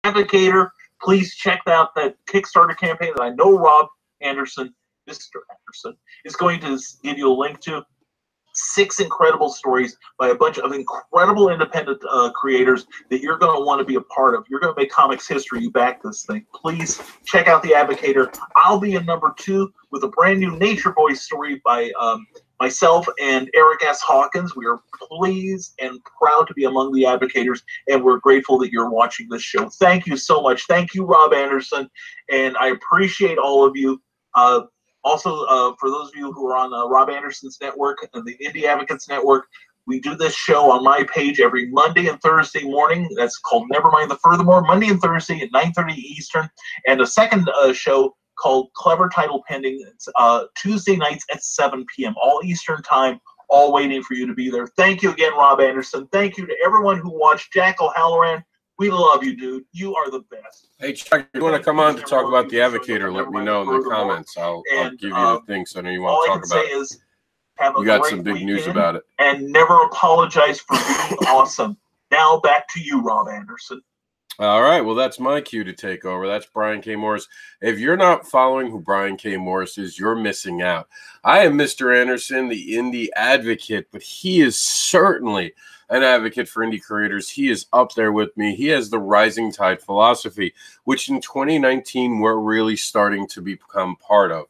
Advocator, please check out that Kickstarter campaign that I know Rob Anderson, Mr. Anderson, is going to give you a link to. 6 incredible stories by a bunch of incredible independent creators that you're going to want to be a part of. You're going to make comics history. You back this thing. Please check out The Advocator. I'll be in number 2 with a brand new Nature Boy story by myself and Eric S. Hawkins. We are pleased and proud to be among the advocators, and we're grateful that you're watching this show. Thank you so much. Thank you, Rob Anderson, and I appreciate all of you. Also, for those of you who are on Rob Anderson's network and the Indie Advocates Network, we do this show on my page every Monday and Thursday morning. That's called Nevermind the Furthermore, Monday and Thursday at 9:30 Eastern. And a second show called Clever Title Pending. It's Tuesday nights at 7 p.m., all Eastern time, all waiting for you to be there. Thank you again, Rob Anderson. Thank you to everyone who watched. Jack O'Halloran, we love you, dude. You are the best. Hey, Chuck, if you want to come on to talk about The Advocator, let me know in the comments. I'll give you the thing so I know you want to talk about it. We got some big news about it. And never apologize for being awesome. Now back to you, Rob Anderson. All right. Well, that's my cue to take over. That's Brian K. Morris. If you're not following who Brian K. Morris is, you're missing out. I am Mr. Anderson, the indie advocate, but he is certainly an advocate for indie creators. He is up there with me. He has the Rising Tide philosophy, which in 2019 we're really starting to become part of.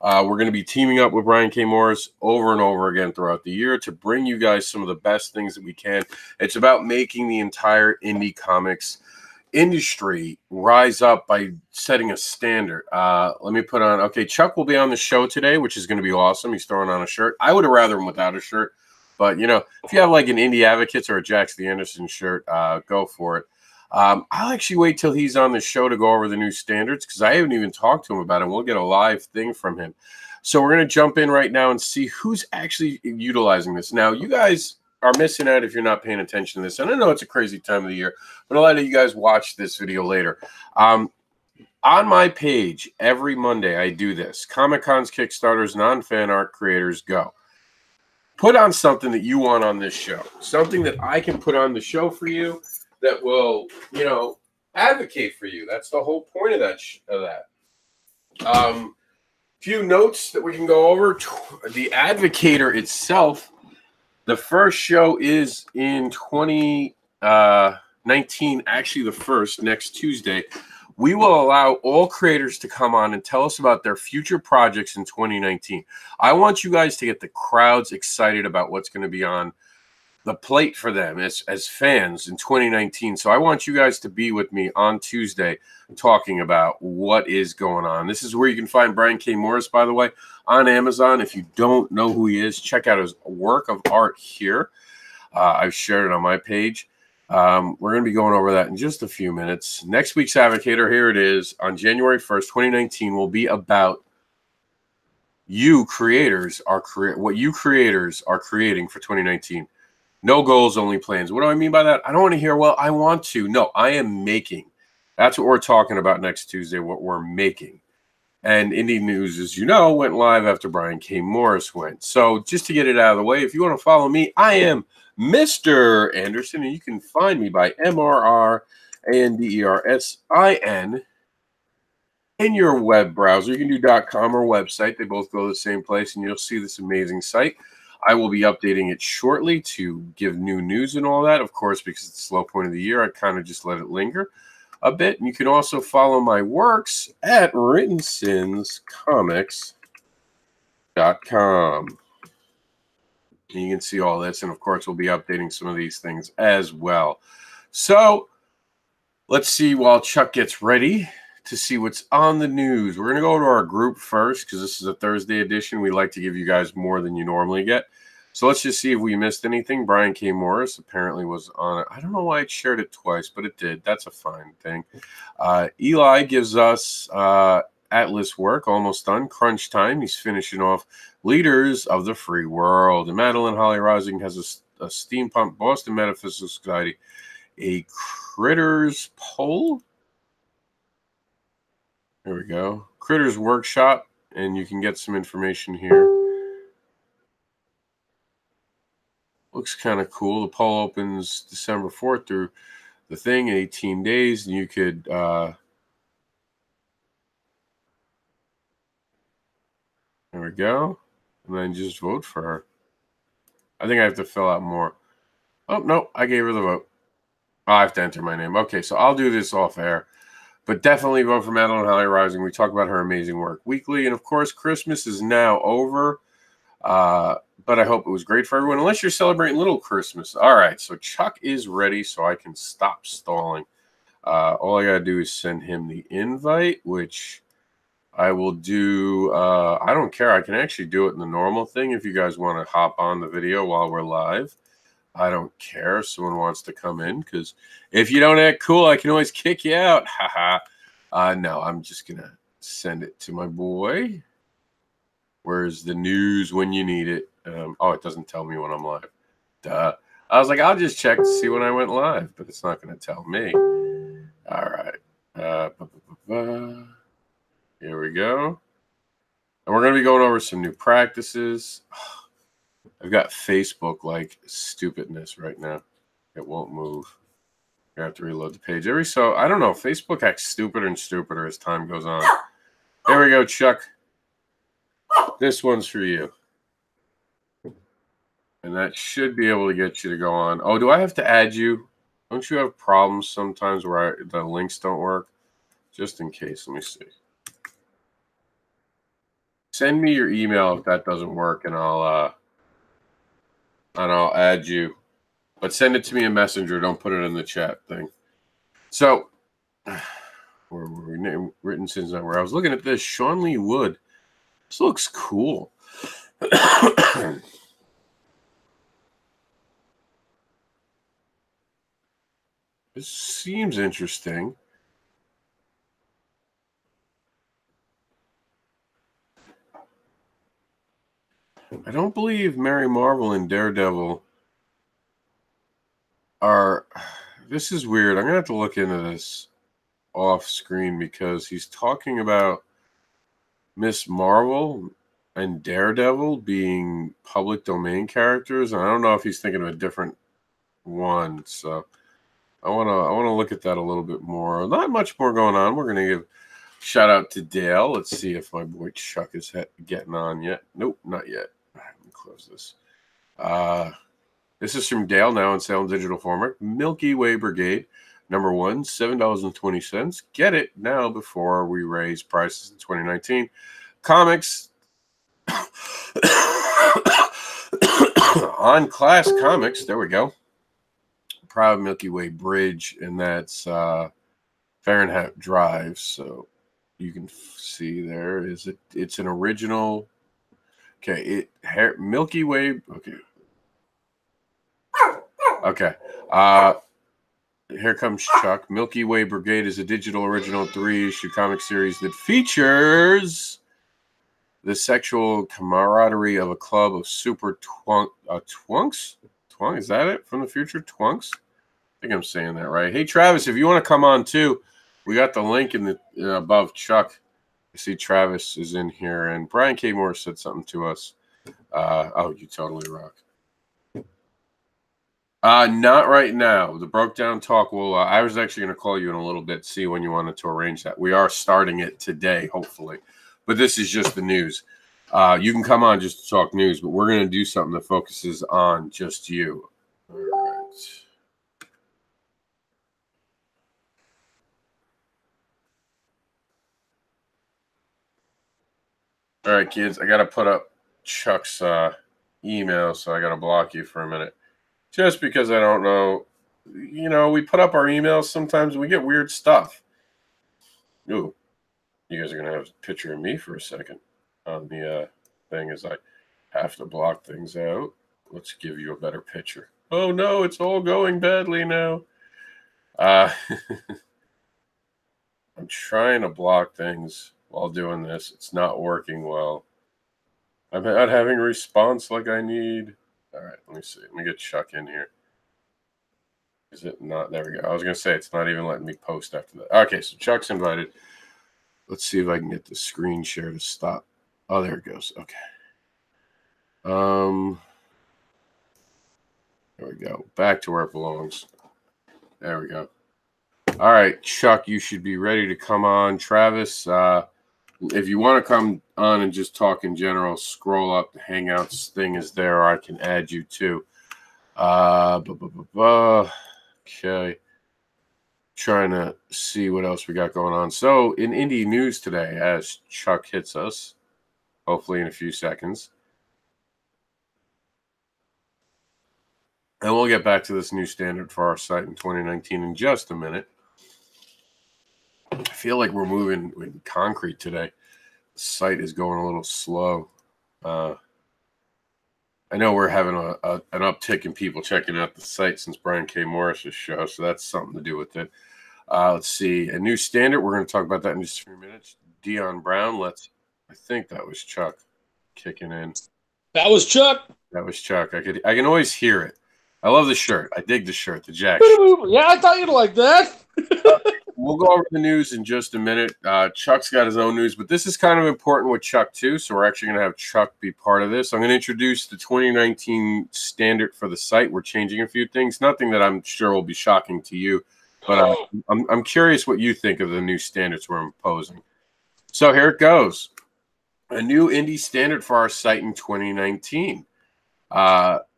We're going to be teaming up with Brian K. Morris over and over again throughout the year to bring you guys some of the best things that we can. It's about making the entire indie comics industry rise up by setting a standard. Let me put on, okay, Chuck will be on the show today, which is going to be awesome. He's throwing on a shirt. I would have rather him without a shirt, but you know, if you have like an Indie Advocates or a Jax the Anderson shirt, go for it. I'll actually wait till he's on the show to go over the new standards because I haven't even talked to him about it. We'll get a live thing from him. So we're going to jump in right now and see who's actually utilizing this. Now, you guys are missing out if you're not paying attention to this. And I know it's a crazy time of the year, but a lot of you guys watch this video later. On my page, every Monday, I do this. Comic-Cons, Kickstarters, non-fan art creators, go. Put on something that you want on this show. Something that I can put on the show for you that will, you know, advocate for you. That's the whole point of that. Few notes that we can go over. The Advocator itself, the first show is in 2019, actually the first, next Tuesday. We will allow all creators to come on and tell us about their future projects in 2019. I want you guys to get the crowds excited about what's going to be on the plate for them as fans in 2019. So I want you guys to be with me on Tuesday talking about what is going on. This is where you can find Brian K. Morris, by the way, on Amazon. If you don't know who he is, check out his work of art here. I've shared it on my page. We're going to be going over that in just a few minutes. Next week's Advocator, here it is, on January 1st, 2019, will be about you creators are what you creators are creating for 2019. No goals, only plans. What do I mean by that? I don't want to hear, well, I want to. No, I am making. That's what we're talking about next Tuesday, what we're making. And Indie News, as you know, went live after Brian K. Morris went. So just to get it out of the way, if you want to follow me, I am Mr. Anderson, and you can find me by MRRANDERSIN in your web browser. You can do .com or website. They both go to the same place, and you'll see this amazing site. I will be updating it shortly to give new news and all that. Of course, because it's the slow point of the year, I kind of just let it linger a bit. And you can also follow my works at writtensinscomics.com. And you can see all this. And, of course, we'll be updating some of these things as well. So let's see while Chuck gets ready to see what's on the news. We're going to go to our group first because this is a Thursday edition. We like to give you guys more than you normally get. So let's just see if we missed anything. Brian K. Morris apparently was on it. I don't know why it shared it twice, but it did. That's a fine thing. Eli gives us Atlas work, almost done. Crunch time. He's finishing off Leaders of the Free World. And Madeline Holly Rising has a steampunk Boston Metaphysical Society, a Critters poll. There we go. Critters Workshop, and you can get some information here. Looks kind of cool. The poll opens December 4th through the thing in 18 days, and you could there we go. And then just vote for her. I think I have to fill out more. Oh, no, I gave her the vote. Oh, I have to enter my name. Okay, so I'll do this off air. But definitely vote for Madeline Holly Rising. We talk about her amazing work weekly. And, of course, Christmas is now over. But I hope it was great for everyone, unless you're celebrating Little Christmas. All right, so Chuck is ready, so I can stop stalling. All I got to do is send him the invite, which I will do. I don't care. I can actually do it in the normal thing if you guys want to hop on the video while we're live. I don't care if someone wants to come in, because if you don't act cool, I can always kick you out. Haha. No, I'm just going to send it to my boy. Where's the news when you need it? Oh, it doesn't tell me when I'm live. Duh. I was like, I'll just check to see when I went live, but it's not going to tell me. All right. Here we go. And we're going to be going over some new practices. I've got Facebook like stupidness right now. It won't move. I have to reload the page. So I don't know. Facebook acts stupider and stupider as time goes on. There we go, Chuck. This one's for you. And that should be able to get you to go on. Oh, do I have to add you? Don't you have problems sometimes where the links don't work? Just in case. Let me see. Send me your email if that doesn't work, and I'll add you. But send it to me in Messenger. Don't put it in the chat thing. So, where were we? Written since where I was looking at this. Sean Lee Wood. This looks cool. This seems interesting. I don't believe Mary Marvel and Daredevil are... This is weird. I'm going to have to look into this off screen, because he's talking about Miss Marvel and Daredevil being public domain characters. And I don't know if he's thinking of a different one. So I want to look at that a little bit more. Not much more going on. We're going to give shout out to Dale. Let's see if my boy Chuck is getting on yet. Nope, not yet. All right, let me close this. This is from Dale, now in Salem Digital Format. Milky Way Brigade, number one, $7.20. Get it now before we raise prices in 2019. Comics on Class Comics. There we go. Proud Milky Way Bridge, and that's Fahrenheit Drive. So you can see there is it. It's an original. Okay, Milky Way. Okay. Okay. Here comes Chuck. Milky Way Brigade is a digital original 3-issue comic series that features the sexual camaraderie of a club of super twunks. Twunk, is that it? From the future? Twunks? I think I'm saying that right. Hey, Travis, if you want to come on too, we got the link in the above Chuck. I see Travis is in here, and Brian K. Moore said something to us. Oh, you totally rock. Not right now. The Broke Down Talk will. I was actually going to call you in a little bit, see when you wanted to arrange that. We are starting it today, hopefully. But this is just the news. You can come on just to talk news, but we're going to do something that focuses on just you. All right. All right, kids. I got to put up Chuck's email, so I got to block you for a minute. Just because I don't know, we put up our emails sometimes and we get weird stuff. Ooh, you guys are going to have a picture of me for a second on the thing as I have to block things out. Let's give you a better picture. Oh, no, it's all going badly now. I'm trying to block things while doing this. It's not working well. I'm not having a response like I need. All right, let me see. Let me get Chuck in here. Is it not? There we go. I was going to say it's not even letting me post after that. Okay, so Chuck's invited. Let's see if I can get the screen share to stop. Oh, there it goes. Okay. There we go. Back to where it belongs. There we go. All right, Chuck, you should be ready to come on. Travis, if you want to come on and just talk in general, scroll up. The Hangouts thing is there. Or I can add you too. Okay. Trying to see what else we got going on. So in indie news today, as Chuck hits us, hopefully in a few seconds. And we'll get back to this new standard for our site in 2019 in just a minute. I feel like we're moving with concrete today. The site is going a little slow. I know we're having an uptick in people checking out the site since Brian K. Morris's show, so that's something to do with it. Let's see. A new standard. We're going to talk about that in just a few minutes. Dion Brown. I think that was Chuck kicking in. That was Chuck. That was Chuck. I can always hear it. I love the shirt. I dig the shirt, the Jack. Yeah, I thought you'd like that. We'll go over the news in just a minute. Chuck's got his own news, but this is kind of important with Chuck too, so we're actually going to have Chuck be part of this. I'm going to introduce the 2019 standard for the site. We're changing a few things. Nothing that I'm sure will be shocking to you, but I'm curious what you think of the new standards we're imposing. So here it goes. A new indie standard for our site in 2019.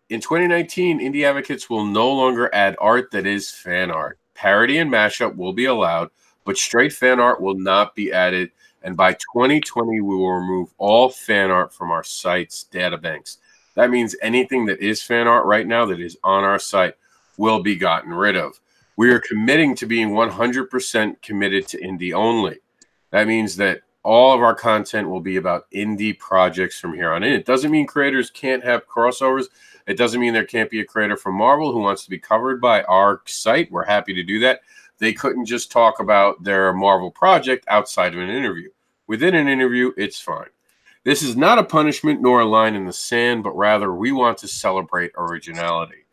In 2019, indie advocates will no longer add art that is fan art. Parody and mashup will be allowed, but straight fan art will not be added. And by 2020, we will remove all fan art from our site's databanks. That means anything that is fan art right now that is on our site will be gotten rid of. We are committing to being 100% committed to indie only. That means that all of our content will be about indie projects from here on in. It doesn't mean creators can't have crossovers. It doesn't mean there can't be a creator from Marvel who wants to be covered by our site. We're happy to do that. They couldn't just talk about their Marvel project outside of an interview. Within an interview, it's fine. This is not a punishment nor a line in the sand, but rather we want to celebrate originality.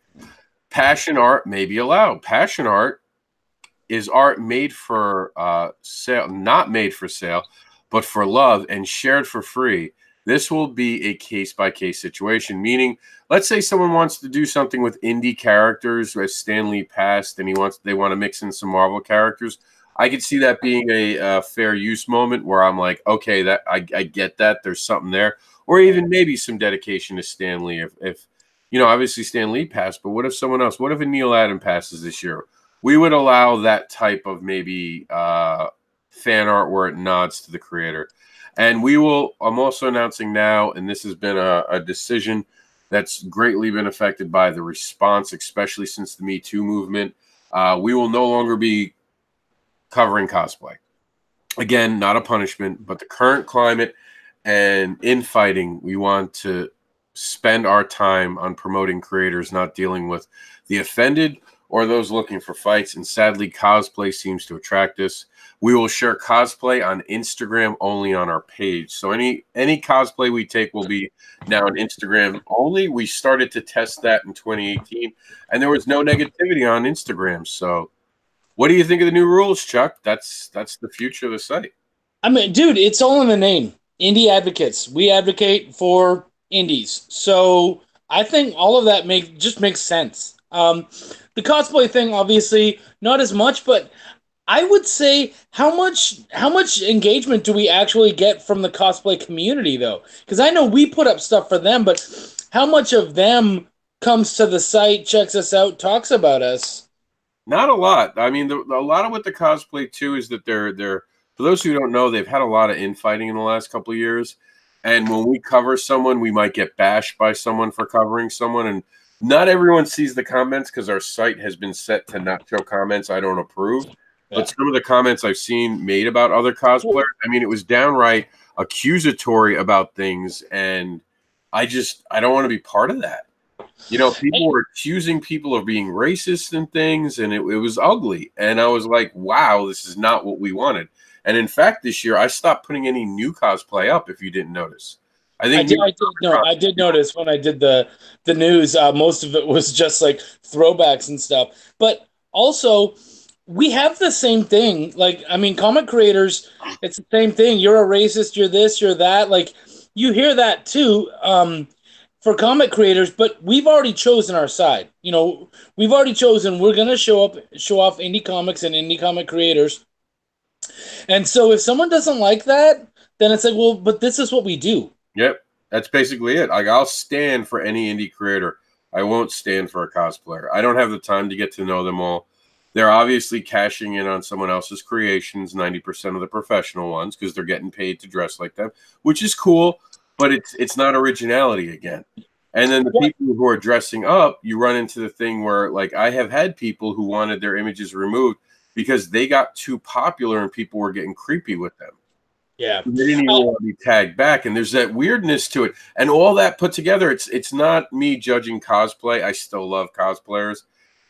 Passion art may be allowed. Passion art is art made for sale, not made for sale, but for love and shared for free. This will be a case-by-case situation, meaning let's say someone wants to do something with indie characters as Stan Lee passed and they want to mix in some Marvel characters. I could see that being a fair use moment where I'm like, okay, that I get that. There's something there. Or even maybe some dedication to Stan Lee. If you know, obviously Stan Lee passed, but what if someone else? What if a Neil Adam passes this year? We would allow that type of maybe fan art where it nods to the creator. And I'm also announcing now, and this has been a decision that's greatly been affected by the response, especially since the Me Too movement. We will no longer be covering cosplay. Again, not a punishment, but the current climate and infighting, we want to spend our time on promoting creators, not dealing with the offended or those looking for fights. And sadly, cosplay seems to attract us. We will share cosplay on Instagram only on our page. So any cosplay we take will be now on Instagram only. We started to test that in 2018, and there was no negativity on Instagram. So what do you think of the new rules, Chuck? That's the future of the site. I mean, dude, it's all in the name. Indie advocates. We advocate for indies. So I think all of that just makes sense. The cosplay thing, obviously, not as much, but I would say how much engagement do we actually get from the cosplay community, though? Because I know we put up stuff for them, but how much of them comes to the site, checks us out, talks about us? Not a lot. I mean, a lot of what the cosplay too is that they're for those who don't know, they've had a lot of infighting in the last couple of years. And when we cover someone, we might get bashed by someone for covering someone, and not everyone sees the comments because our site has been set to not show comments I don't approve. Yeah. But some of the comments I've seen made about other cosplayers, I mean, it was downright accusatory about things, and I don't want to be part of that. You know, people were accusing people of being racist and things, and it was ugly. And I was like, wow, this is not what we wanted. And in fact, this year, I stopped putting any new cosplay up, if you didn't notice. I did notice when I did the news, most of it was just like throwbacks and stuff. But also, we have the same thing. Like, I mean, comic creators, it's the same thing. You're a racist, you're this, you're that. Like, you hear that too. for comic creators, but we've already chosen our side. You know, we've already chosen we're going to show off indie comics and indie comic creators. And so if someone doesn't like that, then it's like, well, but this is what we do. Yep, that's basically it. Like, I'll stand for any indie creator. I won't stand for a cosplayer. I don't have the time to get to know them all. They're obviously cashing in on someone else's creations, 90% of the professional ones, because they're getting paid to dress like them, which is cool, but it's not originality again. And then the people who are dressing up, you run into the thing where, like, I have had people who wanted their images removed because they got too popular and people were getting creepy with them. Yeah. They didn't even want to be tagged back. And there's that weirdness to it. And all that put together, it's not me judging cosplay. I still love cosplayers.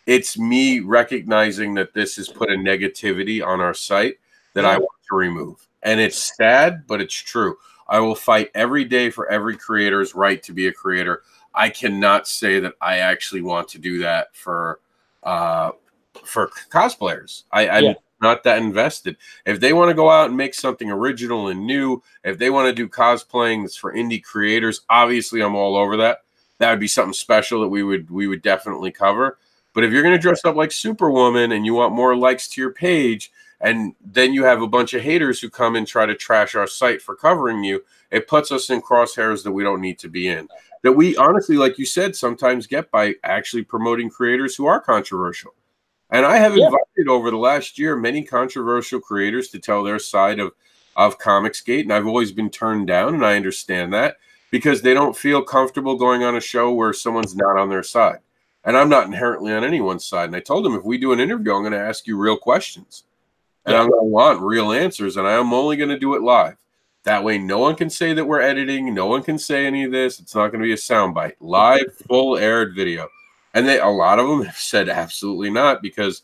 It's me recognizing that this has put a negativity on our site that I want to remove. And it's sad, but it's true. I will fight every day for every creator's right to be a creator. I cannot say that I actually want to do that for cosplayers. I'm not that invested. If they want to go out and make something original and new, if they want to do cosplaying that's for indie creators, obviously I'm all over that. That would be something special that we would definitely cover. But if you're going to dress up like Superwoman and you want more likes to your page, and then you have a bunch of haters who come and try to trash our site for covering you, it puts us in crosshairs that we don't need to be in. That we honestly, like you said, sometimes get by actually promoting creators who are controversial. And I have invited over the last year many controversial creators to tell their side of Comicsgate, and I've always been turned down, and I understand that, because they don't feel comfortable going on a show where someone's not on their side. And I'm not inherently on anyone's side. And I told them, if we do an interview, I'm going to ask you real questions. And I'm going to want real answers, and I'm only going to do it live. That way, no one can say that we're editing. No one can say any of this. It's not going to be a soundbite. Live, full aired video. And a lot of them have said absolutely not, because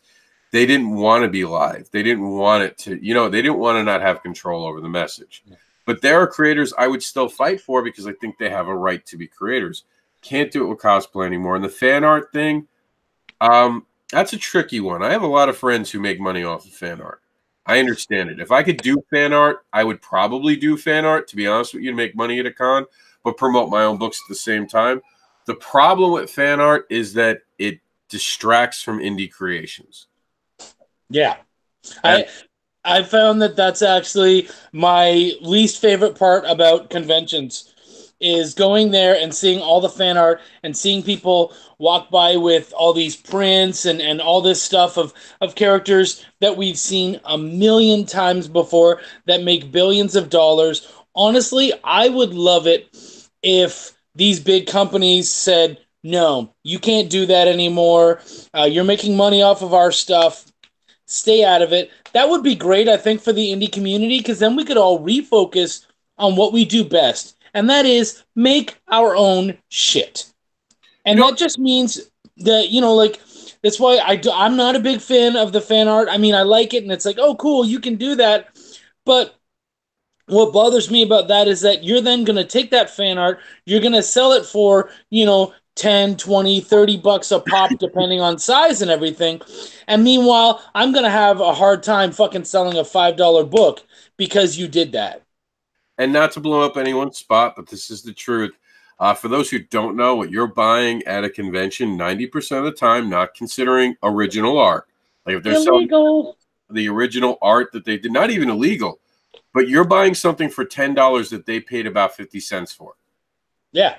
they didn't want to be live. They didn't want it to, they didn't want to not have control over the message. But there are creators I would still fight for, because I think they have a right to be creators. Can't do it with cosplay anymore. And the fan art thing, that's a tricky one. I have a lot of friends who make money off of fan art. I understand it. If I could do fan art, I would probably do fan art, to be honest with you, to make money at a con, but promote my own books at the same time. The problem with fan art is that it distracts from indie creations. Yeah. I found that that's actually my least favorite part about conventions, is going there and seeing all the fan art and seeing people walk by with all these prints and all this stuff of characters that we've seen a million times before that make billions of dollars. Honestly, I would love it if these big companies said, no, you can't do that anymore. You're making money off of our stuff. Stay out of it. That would be great, I think, for the indie community, because then we could all refocus on what we do best. And that is make our own shit. And that just means that, that's why I'm not a big fan of the fan art. I mean, I like it, and it's like, oh, cool, you can do that. But what bothers me about that is that you're then going to take that fan art, you're going to sell it for, 10, 20, 30 bucks a pop, depending on size and everything. And meanwhile, I'm going to have a hard time fucking selling a $5 book because you did that. And not to blow up anyone's spot, but this is the truth. For those who don't know, what you're buying at a convention, 90% of the time, not considering original art. Like if they're selling the original art that they did, not even illegal, but you're buying something for $10 that they paid about 50 cents for. Yeah.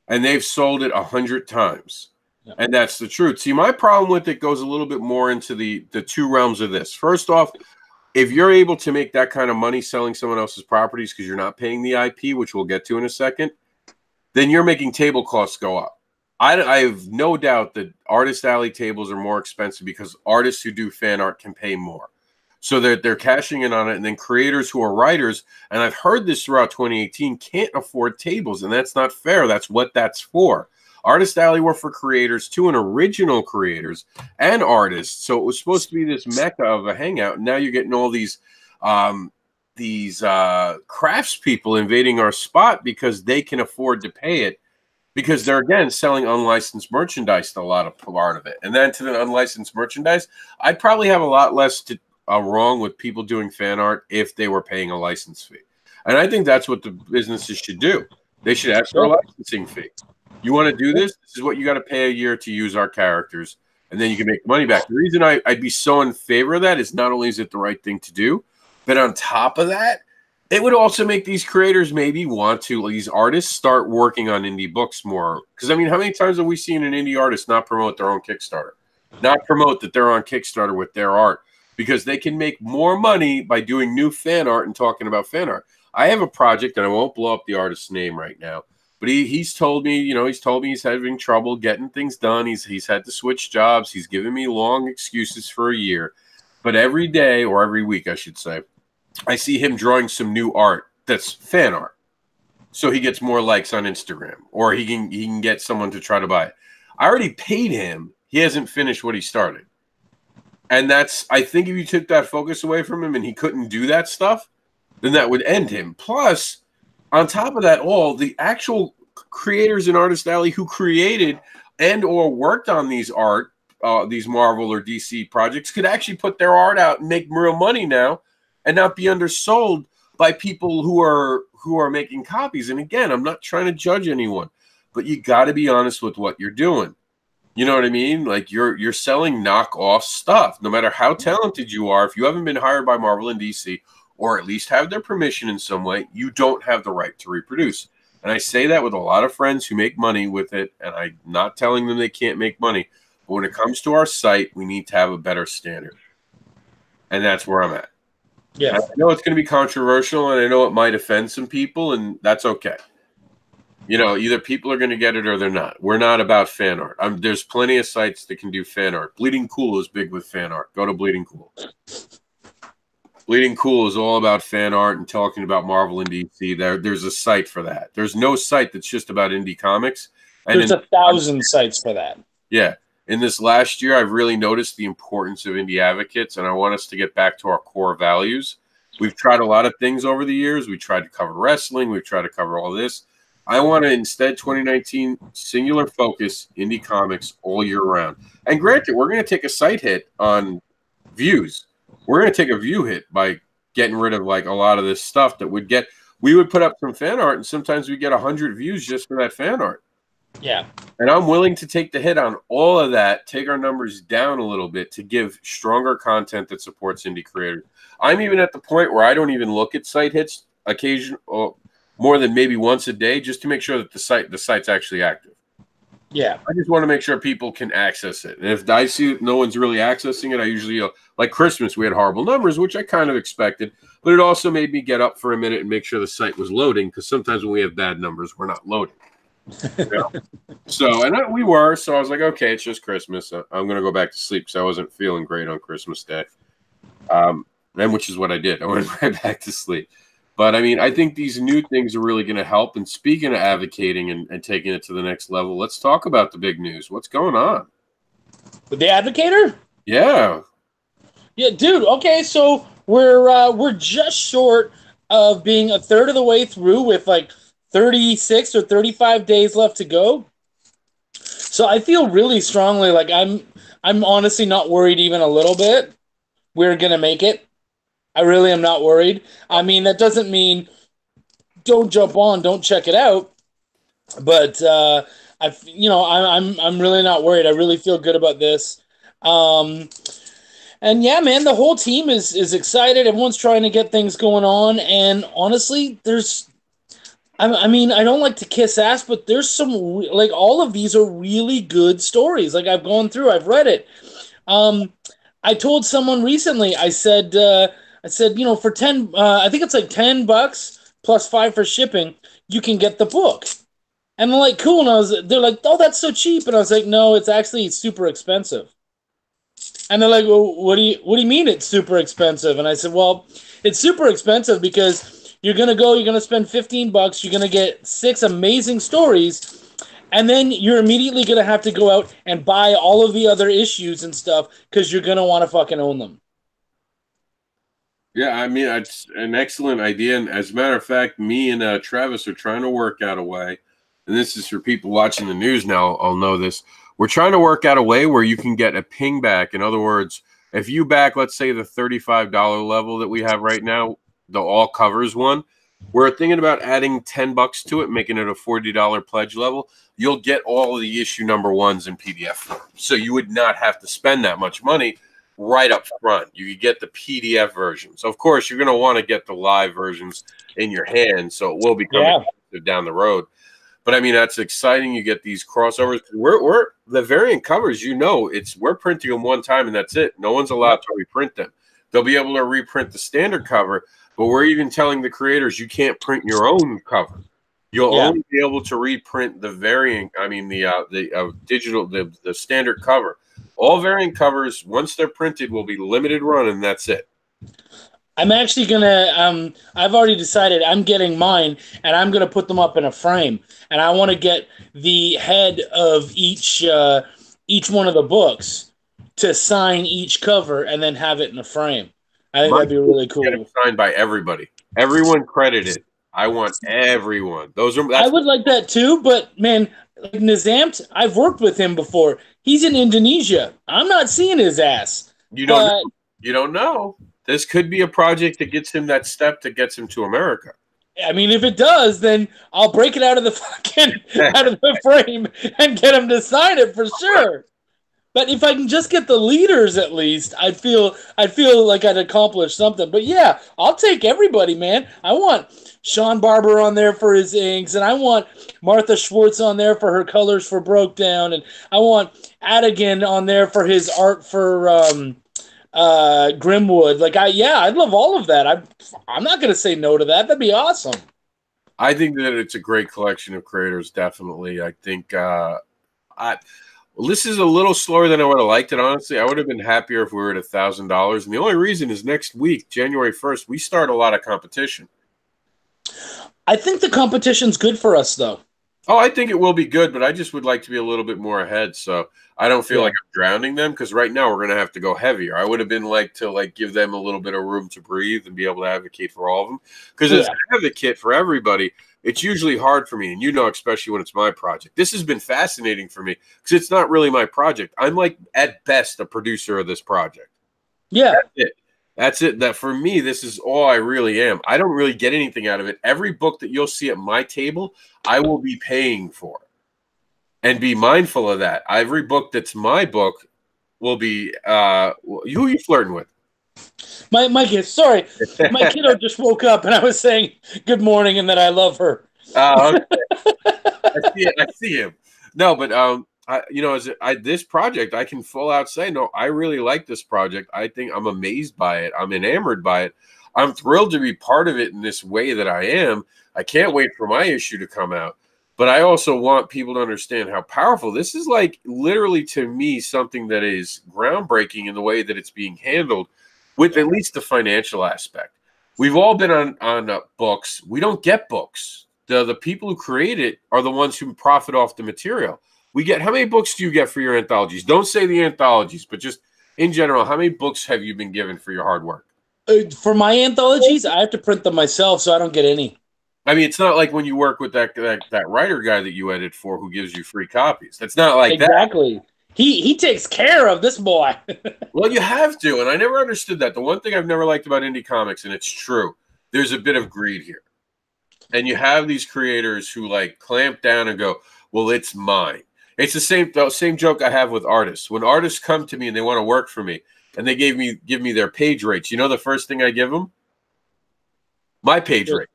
And they've sold it 100 times. Yeah. And that's the truth. See, my problem with it goes a little bit more into the two realms of this. First off, if you're able to make that kind of money selling someone else's properties because you're not paying the IP, which we'll get to in a second, then you're making table costs go up. I have no doubt that Artist Alley tables are more expensive because artists who do fan art can pay more. So they're cashing in on it. And then creators who are writers, and I've heard this throughout 2018, can't afford tables. And that's not fair. That's what that's for. Artist Alley were for creators too, and original creators and artists. So it was supposed to be this mecca of a hangout. And now you're getting all these crafts people invading our spot because they can afford to pay it, because they're, again, selling unlicensed merchandise to a lot of part of it. And then to the unlicensed merchandise, I'd probably have a lot less wrong with people doing fan art if they were paying a license fee. And I think that's what the businesses should do. They should ask for a licensing fee. You want to do this? This is what you got to pay a year to use our characters, and then you can make money back. The reason I'd be so in favor of that is not only is it the right thing to do, but on top of that, it would also make these creators maybe want to, these artists, start working on indie books more. Because, I mean, how many times have we seen an indie artist not promote their own Kickstarter? Not promote that they're on Kickstarter with their art, because they can make more money by doing new fan art and talking about fan art. I have a project, and I won't blow up the artist's name right now, but he's told me, he's having trouble getting things done. He's had to switch jobs. He's given me long excuses for a year. But every day, or every week, I should say, I see him drawing some new art that's fan art. So he gets more likes on Instagram, or he can get someone to try to buy it. I already paid him. He hasn't finished what he started. And I think if you took that focus away from him and he couldn't do that stuff, then that would end him. Plus, on top of that all, the actual creators in Artist Alley who created and or worked on these Marvel or DC projects could actually put their art out and make real money now and not be undersold by people who are making copies. And again, I'm not trying to judge anyone, but you got to be honest with what you're doing. You know what I mean? Like you're selling knockoff stuff. No matter how talented you are, if you haven't been hired by Marvel and DC, or at least have their permission in some way, you don't have the right to reproduce. And I say that with a lot of friends who make money with it, and I'm not telling them they can't make money. But when it comes to our site, we need to have a better standard. And that's where I'm at. Yeah. I know it's going to be controversial, and I know it might offend some people, and that's okay. Either people are going to get it or they're not. We're not about fan art. There's plenty of sites that can do fan art. Bleeding Cool is big with fan art. Go to Bleeding Cool. Bleeding Cool is all about fan art and talking about Marvel and DC. There's a site for that. There's no site that's just about indie comics. And there's 1,000 sites for that. Yeah. In this last year, I've really noticed the importance of indie advocates, and I want us to get back to our core values. We've tried a lot of things over the years. We tried to cover wrestling. We've tried to cover all this. I want to, instead, 2019, singular focus indie comics all year round. And granted, we're going to take a site hit on views. We're going to take a view hit by getting rid of like a lot of this stuff that we would put up some fan art, and sometimes we get 100 views just for that fan art. Yeah. And I'm willing to take the hit on all of that, take our numbers down a little bit to give stronger content that supports indie creators. I'm even at the point where I don't even look at site hits more than maybe once a day, just to make sure that the site's actually active. Yeah. I just want to make sure people can access it. And if I see no one's really accessing it, I usually, like Christmas, we had horrible numbers, which I kind of expected, but it also made me get up for a minute and make sure the site was loading, because sometimes when we have bad numbers, we're not loading. So, and we were, so I was like, okay, it's just Christmas. I'm going to go back to sleep because I wasn't feeling great on Christmas Day. And which is what I did. I went right back to sleep. But, I mean, I think these new things are really going to help. And speaking of advocating and taking it to the next level, let's talk about the big news. What's going on? With the Advocator? Yeah. Yeah, dude. Okay, so we're just short of being a third of the way through with like 36 or 35 days left to go. So I feel really strongly like I'm honestly not worried even a little bit. We're going to make it. I really am not worried. I mean, that doesn't mean don't jump on, don't check it out. But I'm really not worried. I really feel good about this. And yeah, man, the whole team is excited. Everyone's trying to get things going on. And honestly, I mean, I don't like to kiss ass, but there's some, like, all of these are really good stories. Like, I've gone through, I've read it. I told someone recently, I said, for 10, I think it's like $10 plus $5 for shipping, you can get the book. And they're like, cool. And they're like, oh, that's so cheap. And I was like, no, it's actually super expensive. And they're like, well, what do you mean it's super expensive? And I said, well, it's super expensive because you're going to spend $15. You're going to get 6 amazing stories. And then you're immediately going to have to go out and buy all of the other issues and stuff because you're going to want to fucking own them. Yeah, I mean, it's an excellent idea. And as a matter of fact, me and Travis are trying to work out a way. And this is for people watching the news now, I'll know this. We're trying to work out a way where you can get a ping back. In other words, if you back, let's say, the $35 level that we have right now, the all covers one, We're thinking about adding $10 to it, making it a $40 pledge level. You'll get all of the issue number ones in PDF form. So you would not have to spend that much money right up front. You could get the PDF versions. Of course, you're going to want to get the live versions in your hand, so it will become expensive down the road. But I mean, that's exciting. You get these crossovers. We're the variant covers, we're printing them one time and that's it. No one's allowed to reprint them. They'll be able to reprint the standard cover, but we're even telling the creators you can't print your own cover. You'll only be able to reprint the variant. I mean, the digital, the standard cover. All variant covers, once they're printed, will be limited run, and that's it. I'm actually gonna. I've already decided I'm getting mine, and I'm gonna put them up in a frame. And I want to get the head of each one of the books to sign each cover, and then have it in a frame. I think that'd be really cool. Get it signed by everybody. Everyone credited. I want everyone. I would like that too, but man, like Nizamt, I've worked with him before. He's in Indonesia. I'm not seeing his ass. You don't know. This could be a project that gets him that step that gets him to America. I mean, if it does, then I'll break it out of the frame and get him to sign it for sure. But if I can just get the leaders at least, I'd feel like I'd accomplished something. But yeah, I'll take everybody, man. I want Sean Barber on there for his inks, and I want Martha Schwartz on there for her colors for Broke Down, and I want Adigan on there for his art for Grimwood. I'd love all of that. I'm not going to say no to that. That'd be awesome. I think that it's a great collection of creators, definitely. I think this is a little slower than I would have liked it, honestly. I would have been happier if we were at $1,000. And the only reason is next week, January 1st, we start a lot of competition. I think the competition's good for us, though. Oh, I think it will be good, but I just would like to be a little bit more ahead, so I don't feel like I'm drowning them, because right now we're going to have to go heavier. I would have been to give them a little bit of room to breathe and be able to advocate for all of them. Because as an advocate for everybody, it's usually hard for me, and especially when it's my project. This has been fascinating for me, because it's not really my project. I'm at best, a producer of this project. Yeah. That's it. That for me, this is all I really am. I don't really get anything out of it. Every book that you'll see at my table, I will be paying for. And be mindful of that. Every book that's my book will be who are you flirting with? My kid. Sorry. My kiddo just woke up and I was saying good morning and that I love her. Okay. I see him. No, but this project, I can full out say, no, I really like this project. I think I'm amazed by it. I'm enamored by it. I'm thrilled to be part of it in this way that I am. I can't wait for my issue to come out. But I also want people to understand how powerful this is. Literally, to me, something that is groundbreaking in the way that it's being handled, with at least the financial aspect. We've all been on books. We don't get books. The people who create it are the ones who profit off the material. How many books do you get for your anthologies? Don't say the anthologies, but just in general, how many books have you been given for your hard work? For my anthologies, I have to print them myself, so I don't get any. I mean, it's not like when you work with that writer guy that you edit for who gives you free copies. That's not like that. Exactly. He takes care of this boy. Well, you have to, and I never understood that. The one thing I've never liked about indie comics, and it's true, there's a bit of greed here. And you have these creators who clamp down and go, well, it's mine. It's the same joke I have with artists. When artists come to me and they want to work for me, and they give me their page rates, the first thing I give them? My page rate.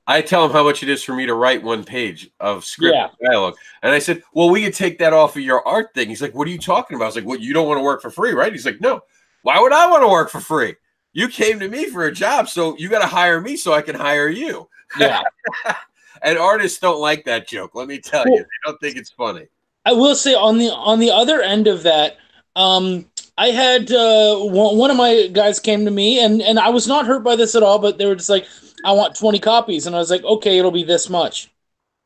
I tell him how much it is for me to write one page of script dialogue. And I said, well, we could take that off of your art thing. He's like, what are you talking about? I was like, what, you don't want to work for free, right? He's like, no. Why would I want to work for free? You came to me for a job, so you got to hire me so I can hire you. Yeah. And artists don't like that joke, let me tell you. They don't think it's funny. I will say on the other end of that, I had one of my guys came to me, and I was not hurt by this at all, but they were just like, I want 20 copies. And I was like, okay, it'll be this much.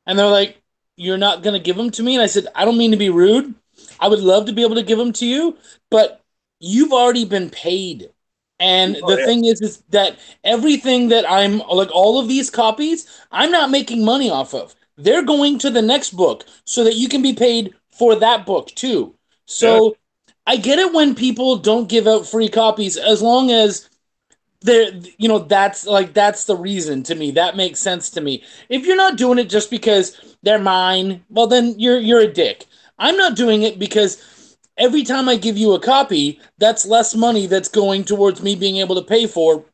And they're like, you're not going to give them to me? And I said, I don't mean to be rude. I would love to be able to give them to you, but you've already been paid. And the thing is that everything that I'm, all of these copies, I'm not making money off of. They're going to the next book so that you can be paid for that book too. So I get it when people don't give out free copies, as long as there, you know, that's the reason to me. That makes sense to me. If you're not doing it just because they're mine, well, then you're a dick. I'm not doing it because every time I give you a copy, that's less money that's going towards me being able to pay for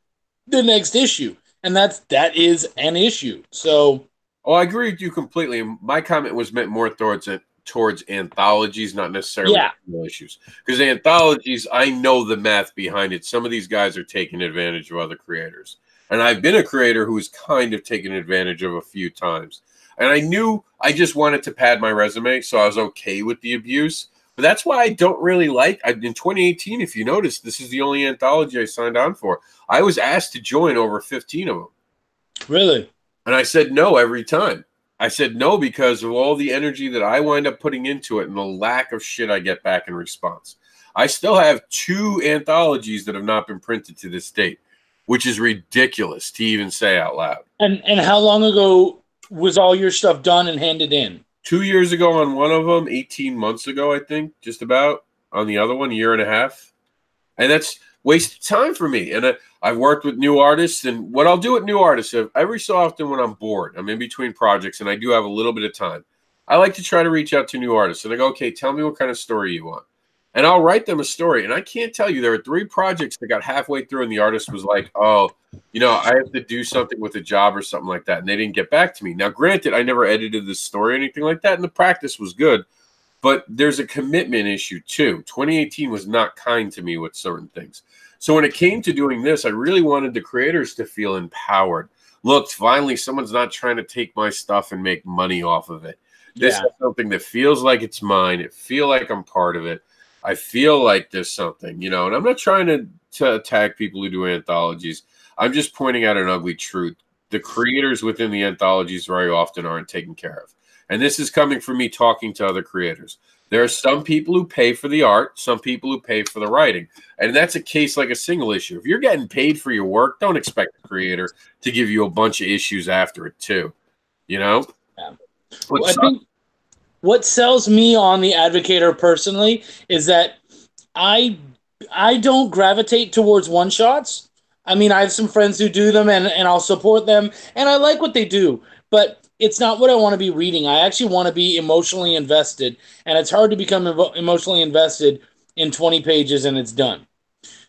the next issue, and that is an issue. So, oh, I agree with you completely. My comment was meant more towards anthologies, not necessarily issues. Because anthologies, I know the math behind it. Some of these guys are taking advantage of other creators. And I've been a creator who's kind of taken advantage of a few times. And I knew I just wanted to pad my resume, so I was okay with the abuse. But that's why I don't really like, in 2018, if you notice, this is the only anthology I signed on for. I was asked to join over 15 of them. Really? And I said no every time. I said no because of all the energy that I wind up putting into it and the lack of shit I get back in response. I still have 2 anthologies that have not been printed to this date, which is ridiculous to even say out loud. And how long ago was all your stuff done and handed in? 2 years ago on one of them, 18 months ago, I think, just about. On the other one, 1.5 years. And that's wasted time for me. And I've worked with new artists, and what I'll do with new artists, every so often when I'm bored, I'm in between projects, and I do have a little bit of time, I like to try to reach out to new artists. And I go, okay, tell me what kind of story you want. And I'll write them a story. And I can't tell you, there are 3 projects that got halfway through, and the artist was like, oh, you know, I have to do something with a job or something like that. And they didn't get back to me. Now, granted, I never edited this story or anything like that, and the practice was good. But there's a commitment issue, too. 2018 was not kind to me with certain things. So when it came to doing this, I really wanted the creators to feel empowered. Look, finally, someone's not trying to take my stuff and make money off of it. This is something that feels like it's mine. It feels like I'm part of it. I feel like there's something, you know, and I'm not trying to attack people who do anthologies. I'm just pointing out an ugly truth. The creators within the anthologies very often aren't taken care of. And this is coming from me talking to other creators. There are some people who pay for the art, some people who pay for the writing. And that's a case like a single issue. If you're getting paid for your work, don't expect the creator to give you a bunch of issues after it too. You know? Yeah. Well, I think what sells me on the Advocator personally is that I don't gravitate towards one-shots. I mean, I have some friends who do them, and I'll support them, and I like what they do. But it's not what I want to be reading. I actually want to be emotionally invested, and it's hard to become emotionally invested in 20 pages and it's done.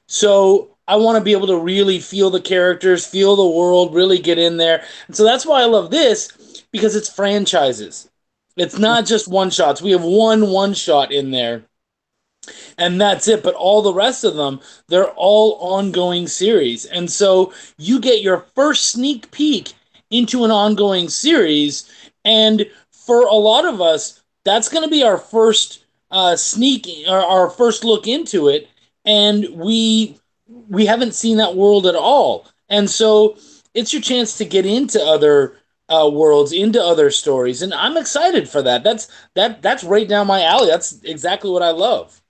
So I want to be able to really feel the characters, feel the world, really get in there. And so that's why I love this, because it's franchises. It's not just one-shots. We have one-shot in there, and that's it. But all the rest of them, they're all ongoing series. And so you get your first sneak peek into an ongoing series, and for a lot of us, that's going to be our first our first look into it, and we haven't seen that world at all. And so it's your chance to get into other worlds, into other stories, and I'm excited for that. That's right down my alley. That's exactly what I love.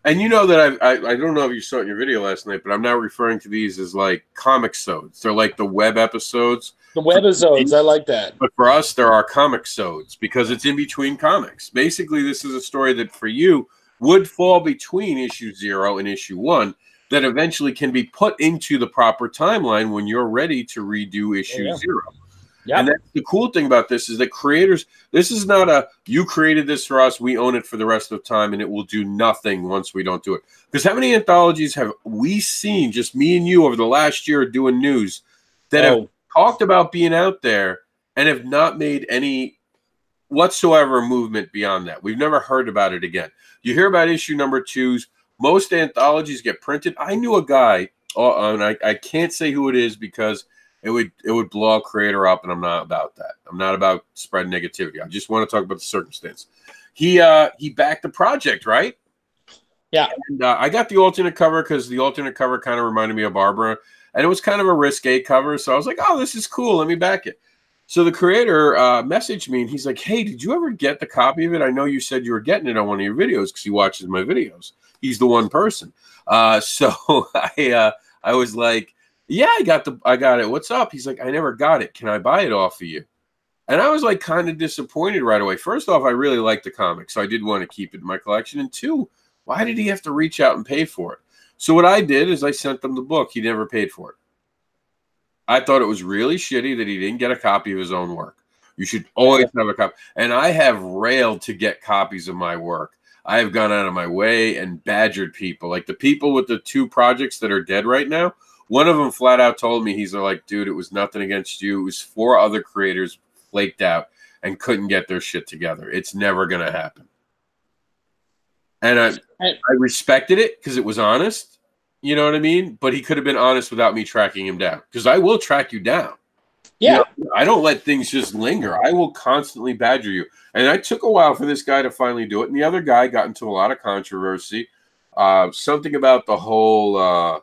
And you know that I don't know if you saw it in your video last night, but I'm now referring to these as like comic-sodes. They're like the web episodes. The webisodes, I like that. But for us, there are comic-sodes because it's in between comics. Basically, this is a story that for you would fall between issue 0 and issue 1 that eventually can be put into the proper timeline when you're ready to redo issue 0. Yep. And that's the cool thing about this is that creators, this is not a, you created this for us, we own it for the rest of the time, and it will do nothing once we don't do it. Because how many anthologies have we seen, just me and you, over the last year doing news, that have talked about being out there and have not made any whatsoever movement beyond that? We've never heard about it again. You hear about issue number 2s. Most anthologies get printed. I knew a guy, and I can't say who it is because it would blow a creator up, and I'm not about that. I'm not about spreading negativity. I just want to talk about the circumstance. He backed the project, right? Yeah. And I got the alternate cover because the alternate cover kind of reminded me of Barbara, and it was kind of a risque cover. So I was like, oh, this is cool. Let me back it. So the creator messaged me, and he's like, hey, did you ever get the copy of it? I know you said you were getting it on one of your videos because he watches my videos. He's the one person. So I was like, yeah, I got it. What's up? He's like, I never got it. Can I buy it off of you? And I was like kind of disappointed right away. First off, I really liked the comic, so I did want to keep it in my collection. And 2, why did he have to reach out and pay for it? So what I did is I sent them the book. He never paid for it. I thought it was really shitty that he didn't get a copy of his own work. You should always have a copy. And I have railed to get copies of my work. I have gone out of my way and badgered people. Like the people with the 2 projects that are dead right now, one of them flat out told me, he's like, dude, it was nothing against you. It was 4 other creators flaked out and couldn't get their shit together. It's never going to happen. And I respected it because it was honest. You know what I mean? But he could have been honest without me tracking him down, because I will track you down. Yeah. You know, I don't let things just linger. I will constantly badger you. And it took a while for this guy to finally do it. And the other guy got into a lot of controversy. Something about the whole,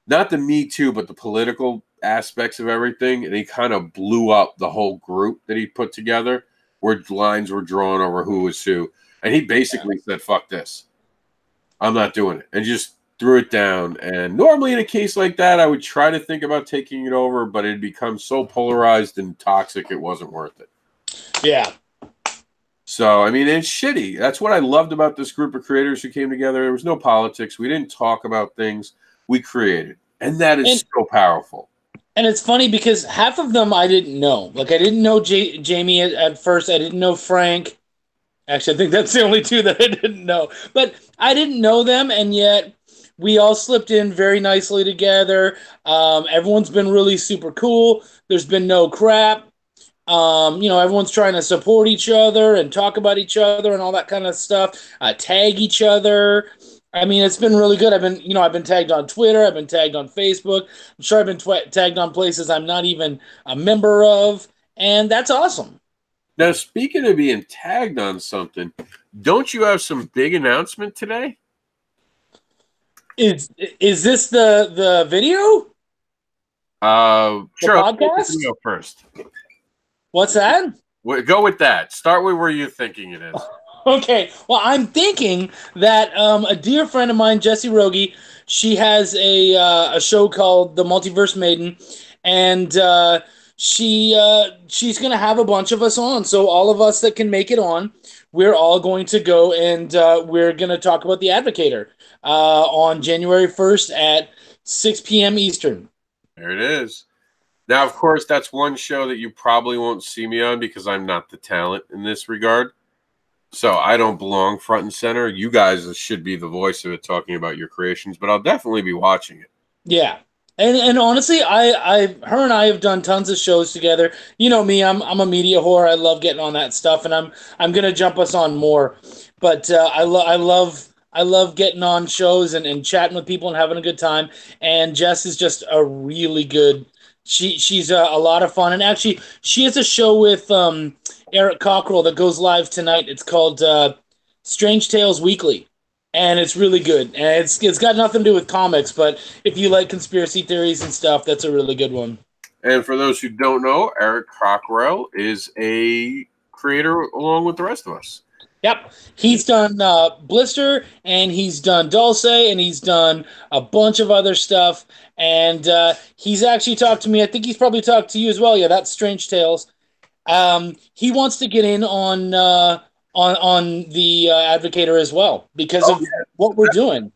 not the Me Too, but the political aspects of everything. And he kind of blew up the whole group that he put together, where lines were drawn over who was who. And he basically said, fuck this. I'm not doing it. And just threw it down. And normally in a case like that, I would try to think about taking it over, but it had become so polarized and toxic, it wasn't worth it. Yeah. So, I mean, it's shitty. That's what I loved about this group of creators who came together. There was no politics. We didn't talk about things. We created. And that is so powerful. And it's funny because half of them I didn't know. Like, I didn't know Jamie at first. I didn't know Frank. Actually, I think that's the only 2 that I didn't know. But I didn't know them, and yet we all slipped in very nicely together. Everyone's been really super cool. There's been no crap. Everyone's trying to support each other and talk about each other and all that kind of stuff. Tag each other. I mean, it's been really good. I've been tagged on Twitter. I've been tagged on Facebook. I'm sure I've been tagged on places I'm not even a member of, and that's awesome. Now, speaking of being tagged on something, don't you have some big announcement today? Is this the video? Sure. Podcast? Go first. What's that? Go with that. Start with where you're thinking it is. Okay. Well, I'm thinking that a dear friend of mine, Jessie Rogie, she has a show called The Multiverse Maiden, and she's going to have a bunch of us on. So all of us that can make it on, we're all going to go and we're going to talk about The Advocator on January 1st at 6 p.m. Eastern. There it is. Now, of course, that's one show that you probably won't see me on because I'm not the talent in this regard. So I don't belong front and center. You guys should be the voice of it, talking about your creations, but I'll definitely be watching it. Yeah. And honestly, her and I have done tons of shows together. You know me, I'm a media whore. I love getting on that stuff, and I'm gonna jump us on more. But I love getting on shows and chatting with people and having a good time. And Jess is just a really good. She's a lot of fun, and actually, she has a show with Eric Cockrell that goes live tonight. It's called Strange Tales Weekly. And it's really good. And it's got nothing to do with comics, but if you like conspiracy theories and stuff, that's a really good one. And for those who don't know, Eric Cockrell is a creator along with the rest of us. Yep. He's done Blister, and he's done Dulce, and he's done a bunch of other stuff. And he's actually talked to me. I think he's probably talked to you as well. Yeah, that's Strange Tales. He wants to get in on the Advocator as well because of what we're doing.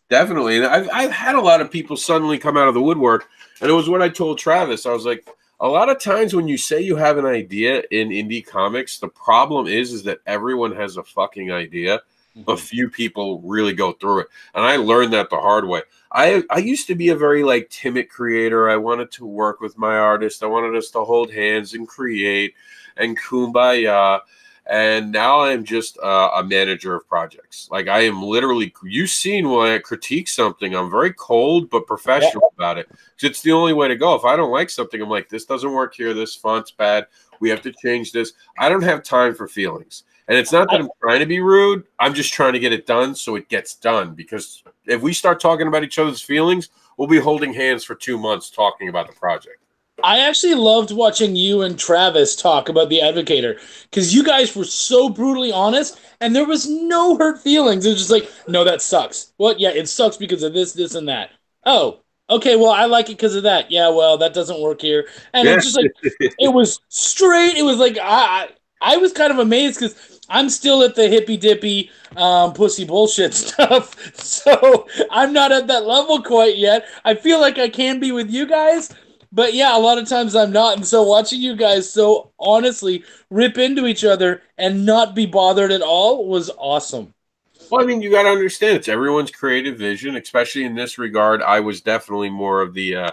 Definitely. And I've had a lot of people suddenly come out of the woodwork, and it was what I told Travis. I was like, a lot of times when you say you have an idea in indie comics, the problem is that everyone has a fucking idea, but few people really go through it. And I learned that the hard way. I used to be a very timid creator. I wanted to work with my artist. I wanted us to hold hands and create and kumbaya. And now I'm just a manager of projects. I am literally, you've seen when I critique something, I'm very cold but professional about it. It's the only way to go. If I don't like something, I'm like, this doesn't work here. This font's bad. We have to change this. I don't have time for feelings. And it's not that I'm trying to be rude. I'm just trying to get it done so it gets done. Because if we start talking about each other's feelings, we'll be holding hands for 2 months talking about the project. I actually loved watching you and Travis talk about The Advocator because you guys were so brutally honest and there was no hurt feelings. It was just like, no, that sucks. What? Yeah, it sucks because of this, this, and that. Oh, okay, well, I like it because of that. Yeah, well, that doesn't work here. And it's just like, it was straight. It was like, I was kind of amazed because I'm still at the hippy dippy pussy bullshit stuff, so I'm not at that level quite yet. I feel like I can be with you guys, but yeah, a lot of times I'm not. And so watching you guys so honestly rip into each other and not be bothered at all was awesome. Well, I mean, you got to understand it's everyone's creative vision, especially in this regard. I was definitely more of the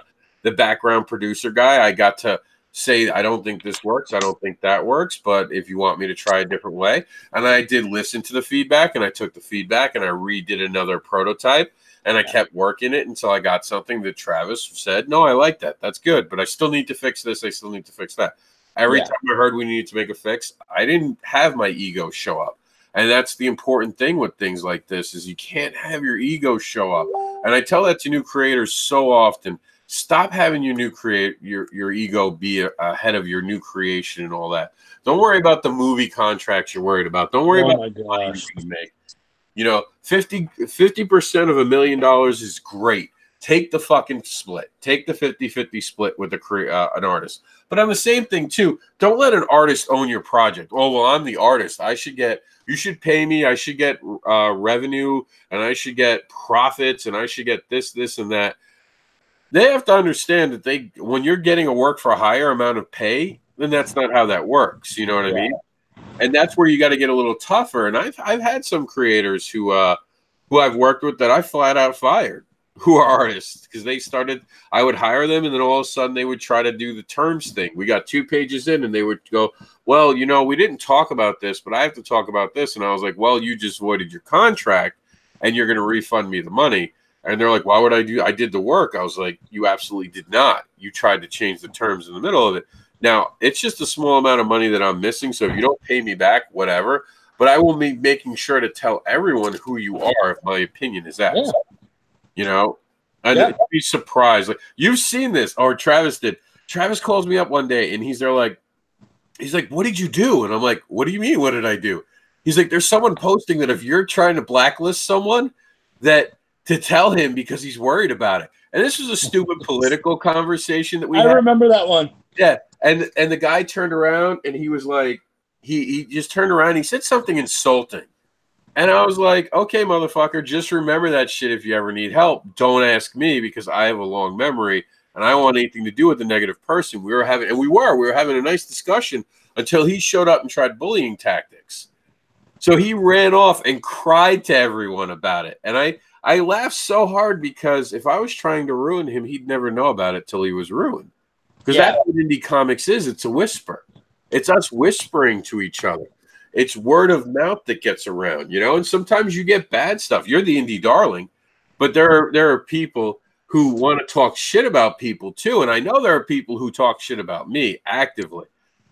background producer guy. I got to say, I don't think this works. I don't think that works. But if you want me to try a different way, and I did listen to the feedback, and I took the feedback, and I redid another prototype, and I kept working it until I got something that Travis said, no, I like that. That's good. But I still need to fix this. I still need to fix that. Every time I heard we needed to make a fix, I didn't have my ego show up. And that's the important thing with things like this is you can't have your ego show up. And I tell that to new creators so often. Stop having your your ego be ahead of your new creation and all that. Don't worry about the movie contracts you're worried about. Don't worry about the money you're going to make. You know, 50% of $1 million is great. Take the fucking split. Take the 50-50 split with an artist. But on the same thing, too, don't let an artist own your project. Oh, well, I'm the artist. You should pay me. I should get revenue, and I should get profits, and I should get this, and that. They have to understand that when you're getting a work for a higher amount of pay, then that's not how that works. You know what I mean? And that's where you got to get a little tougher. And I've had some creators who I've worked with that I flat out fired, who are artists, because they started. I would hire them, and then all of a sudden they would try to do the terms thing. We got 2 pages in, and they would go, well, you know, we didn't talk about this, but I have to talk about this. And I was like, well, you just voided your contract, and you're going to refund me the money. And they're like, why would I do? I did the work. I was like, you absolutely did not. You tried to change the terms in the middle of it. Now, it's just a small amount of money that I'm missing. So if you don't pay me back, whatever. But I will be making sure to tell everyone who you are if my opinion is that. Yeah. You know? And I'd be surprised. Like, you've seen this, or Travis did. Travis calls me up one day, and he's like, what did you do? And I'm like, what do you mean, what did I do? He's like, there's someone posting that if you're trying to blacklist someone, that to tell him because he's worried about it. And this was a stupid political conversation that we had. I remember that one. Yeah. And the guy turned around, and he was like, he just turned around and he said something insulting. And I was like, okay, motherfucker, just remember that shit if you ever need help. Don't ask me because I have a long memory and I don't want anything to do with the negative person. We were having a nice discussion until he showed up and tried bullying tactics. So he ran off and cried to everyone about it. And I laughed so hard because if I was trying to ruin him, he'd never know about it till he was ruined. Because that's what indie comics is. It's a whisper. It's us whispering to each other. It's word of mouth that gets around, you know? And sometimes you get bad stuff. You're the indie darling. But there are people who want to talk shit about people too. And I know there are people who talk shit about me actively.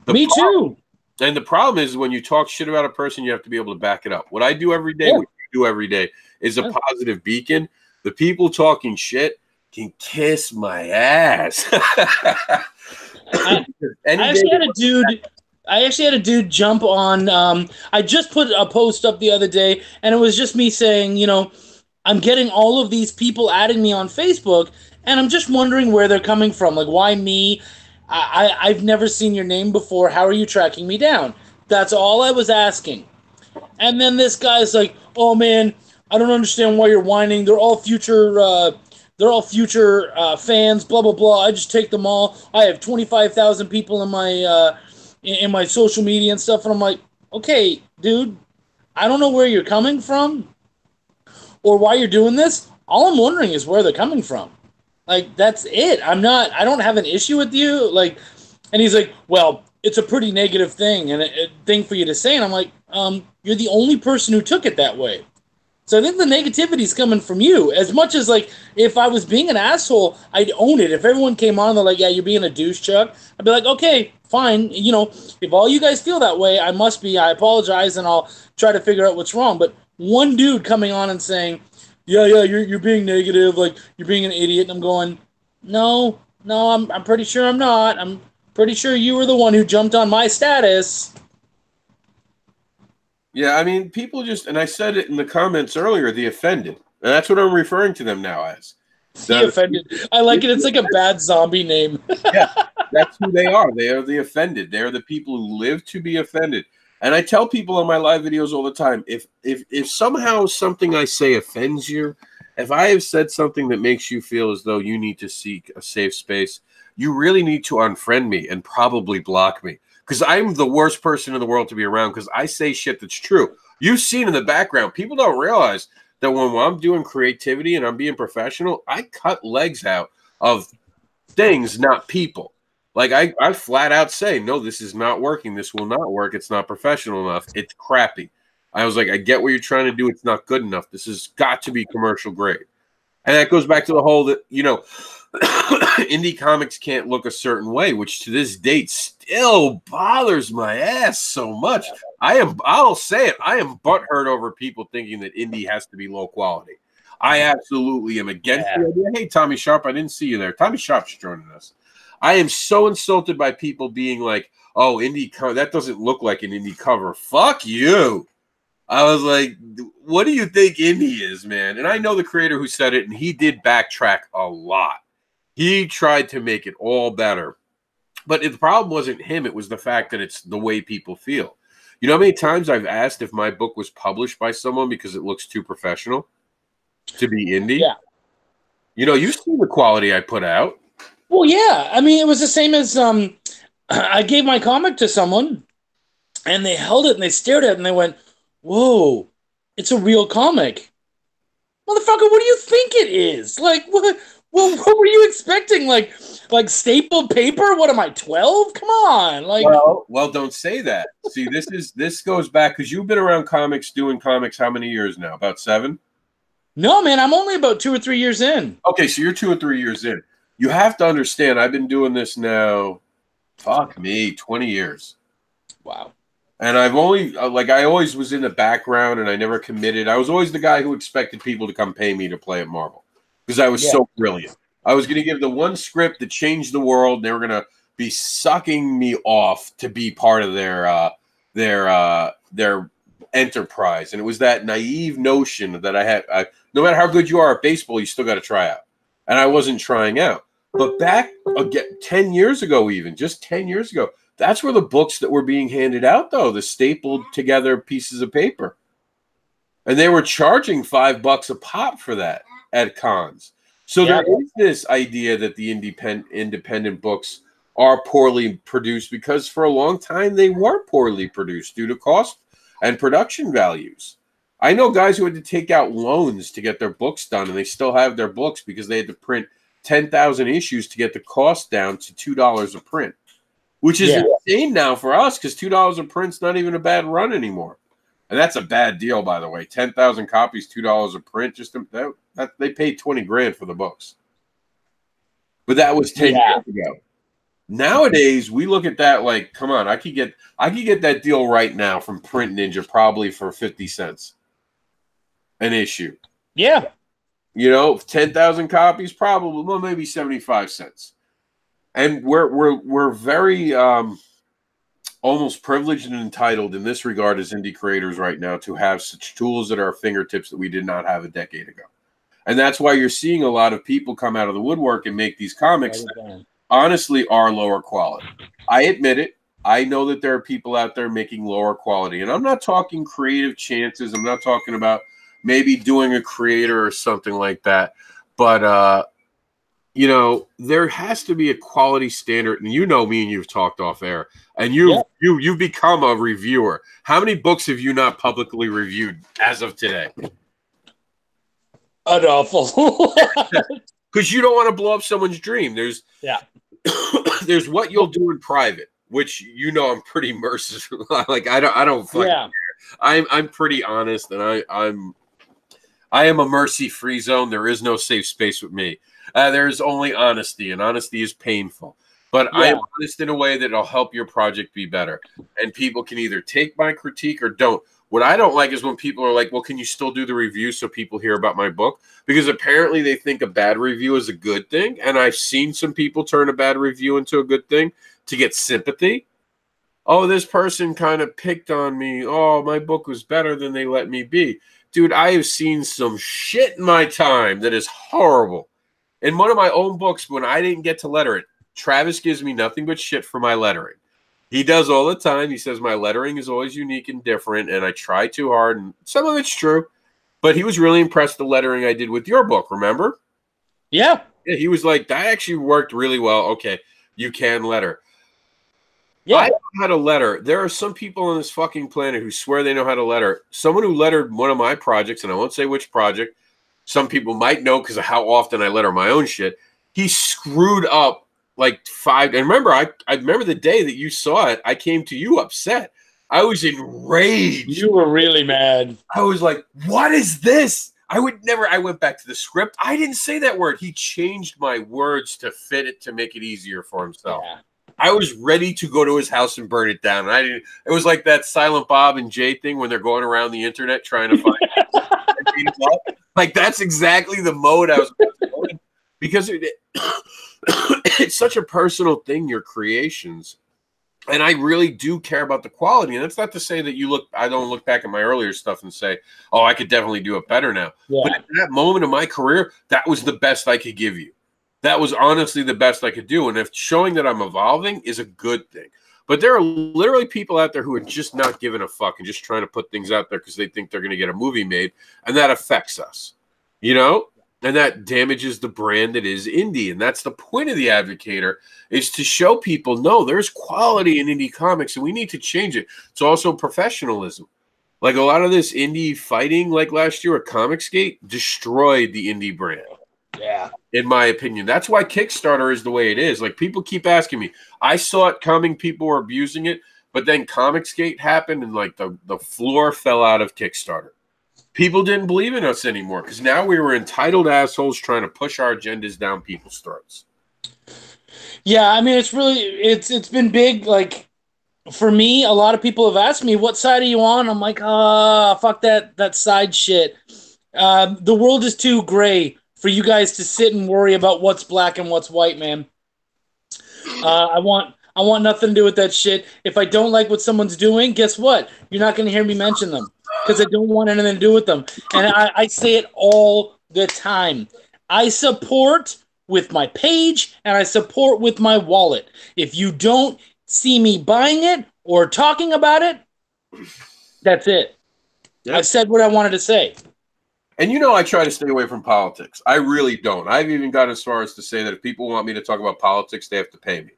Me too. And the problem is when you talk shit about a person, you have to be able to back it up. What I do every day, what you do every day, is a positive beacon. The people talking shit can kiss my ass. I actually had a dude jump on. I just put a post up the other day, and it was just me saying, you know, I'm getting all of these people adding me on Facebook, and I'm just wondering where they're coming from. Like, why me? I've never seen your name before. How are you tracking me down? That's all I was asking. And then this guy's like, oh, man, I don't understand why you're whining. They're all future fans, blah, blah, blah. I just take them all. I have 25,000 people in my social media and stuff. And I'm like, okay, dude, I don't know where you're coming from or why you're doing this. All I'm wondering is where they're coming from. Like, that's it. I don't have an issue with you. Like, and he's like, well, it's a pretty negative thing and a thing for you to say. And I'm like, you're the only person who took it that way. So I think the negativity is coming from you. As much as, like, if I was being an asshole, I'd own it. If everyone came on and they're like, yeah, you're being a douche, Chuck, I'd be like, okay, fine. You know, if all you guys feel that way, I apologize, and I'll try to figure out what's wrong. But one dude coming on and saying, yeah, you're being negative, like, you're being an idiot, and I'm going, no, I'm pretty sure I'm not. I'm pretty sure you were the one who jumped on my status. Yeah, I mean, people just, and I said it in the comments earlier, the offended. And that's what I'm referring to them now as. The offended. I like it. It's like a bad zombie name. Yeah, that's who they are. They are the offended. They are the people who live to be offended. And I tell people on my live videos all the time, if somehow something I say offends you, if I have said something that makes you feel as though you need to seek a safe space, you really need to unfriend me and probably block me, because I'm the worst person in the world to be around, because I say shit that's true. You've seen in the background, people don't realize that when I'm doing creativity and I'm being professional, I cut legs out of things, not people. Like I flat out say, no, this is not working. This will not work. It's not professional enough. It's crappy. I was like, I get what you're trying to do. It's not good enough. This has got to be commercial grade. And that goes back to the whole that, you know, indie comics can't look a certain way, which to this date still bothers my ass so much. I'll say it. I am butthurt over people thinking that indie has to be low quality. I absolutely am against the idea. Hey, Tommy Sharp, I didn't see you there. Tommy Sharp's joining us. I am so insulted by people being like, oh, indie that doesn't look like an indie cover. Fuck you. I was like, what do you think indie is, man? And I know the creator who said it, and he did backtrack a lot. He tried to make it all better. But the problem wasn't him. It was the fact that it's the way people feel. You know how many times I've asked if my book was published by someone because it looks too professional to be indie? Yeah. You know, you've seen the quality I put out. Well, yeah. I mean, it was the same as I gave my comic to someone, and they held it, and they stared at it, and they went, whoa, it's a real comic. Motherfucker, what do you think it is? Like, what were you expecting? Like stapled paper? What am I, 12? Come on. Like, well, don't say that. See, this goes back, because you've been around comics, doing comics how many years now? About 7? No, man, I'm only about 2 or 3 years in. Okay, so you're 2 or 3 years in. You have to understand, I've been doing this now, 20 years. Wow. And I've only, I always was in the background and I never committed. I was always the guy who expected people to come pay me to play at Marvel, because I was so brilliant. I was going to give the one script that changed the world, and they were going to be sucking me off to be part of their enterprise. And it was that naive notion that I had, no matter how good you are at baseball, you still got to try out. And I wasn't trying out. But back again, 10 years ago, even just 10 years ago, that's where the books that were being handed out, though, the stapled together pieces of paper. And they were charging $5 a pop for that at cons. So there is this idea that the independent books are poorly produced, because for a long time they were poorly produced due to cost and production values. I know guys who had to take out loans to get their books done, and they still have their books because they had to print 10,000 issues to get the cost down to $2 a print, which is insane now for us, because $2 a print's not even a bad run anymore. And that's a bad deal, by the way. 10,000 copies, $2 a print. Just that they paid $20,000 for the books. But that was 10 years ago. Nowadays, we look at that like, come on, I could get that deal right now from Print Ninja probably for 50 cents an issue. Yeah. You know, 10,000 copies, probably, well, maybe 75 cents. And we're very almost privileged and entitled in this regard as indie creators right now to have such tools at our fingertips that we did not have a decade ago. And that's why you're seeing a lot of people come out of the woodwork and make these comics that honestly are lower quality. I admit it. I know that there are people out there making lower quality. And I'm not talking creative chances. I'm not talking about maybe doing a creator or something like that. But, you know, there has to be a quality standard. And you know me, and you've talked off air. And you've become a reviewer. How many books have you not publicly reviewed as of today? An awful. Because you don't want to blow up someone's dream. There's there's what you'll do in private, which you know I'm pretty merciful. Like I don't fucking care. I'm pretty honest, and I am a mercy-free zone. There is no safe space with me. There is only honesty, and honesty is painful. But I am honest in a way that will help your project be better. And people can either take my critique or don't. What I don't like is when people are like, well, can you still do the review so people hear about my book? Because apparently they think a bad review is a good thing. And I've seen some people turn a bad review into a good thing to get sympathy. Oh, this person kind of picked on me. Oh, my book was better than they let me be. Dude, I have seen some shit in my time that is horrible. In one of my own books, when I didn't get to letter it, Travis gives me nothing but shit for my lettering. He does all the time. He says my lettering is always unique and different, and I try too hard, and some of it's true. But he was really impressed with the lettering I did with your book, remember? Yeah. Yeah, he was like, that actually worked really well. Okay, you can letter. Yeah. I know how to letter. There are some people on this fucking planet who swear they know how to letter. Someone who lettered one of my projects, and I won't say which project, some people might know because of how often I letter my own shit. He screwed up like 5. And remember, I remember the day that you saw it, I came to you upset. I was enraged. You were really mad. I was like, what is this? I went back to the script. I didn't say that word. He changed my words to fit it to make it easier for himself. Yeah. I was ready to go to his house and burn it down. And I didn't. It was like that Silent Bob and Jay thing when they're going around the internet trying to find like that's exactly the mode I was going because it's such a personal thing, your creations. And I really do care about the quality. And that's not to say that I don't look back at my earlier stuff and say, oh, I could definitely do it better now. Yeah. But at that moment of my career, that was the best I could give you. That was honestly the best I could do. And if showing that I'm evolving is a good thing. But there are literally people out there who are just not giving a fuck and just trying to put things out there because they think they're going to get a movie made. And that affects us, you know? And that damages the brand that is indie. And that's the point of the Advocator, is to show people, no, there's quality in indie comics and we need to change it. It's also professionalism. Like a lot of this indie fighting like last year at Comicsgate destroyed the indie brand. Yeah. In my opinion. That's why Kickstarter is the way it is. Like people keep asking me. I saw it coming, people were abusing it, but then Comicsgate happened and like the floor fell out of Kickstarter. People didn't believe in us anymore because now we were entitled assholes trying to push our agendas down people's throats. Yeah, I mean it's been big. Like for me, a lot of people have asked me, what side are you on? I'm like, fuck that side shit. The world is too gray for you guys to sit and worry about what's black and what's white, man. I want nothing to do with that shit. If I don't like what someone's doing, guess what? You're not going to hear me mention them because I don't want anything to do with them. And I say it all the time. I support with my page and I support with my wallet. If you don't see me buying it or talking about it, that's it. Yep. I've said what I wanted to say. And you know I try to stay away from politics. I really don't. I've even gone as far as to say that if people want me to talk about politics, they have to pay me.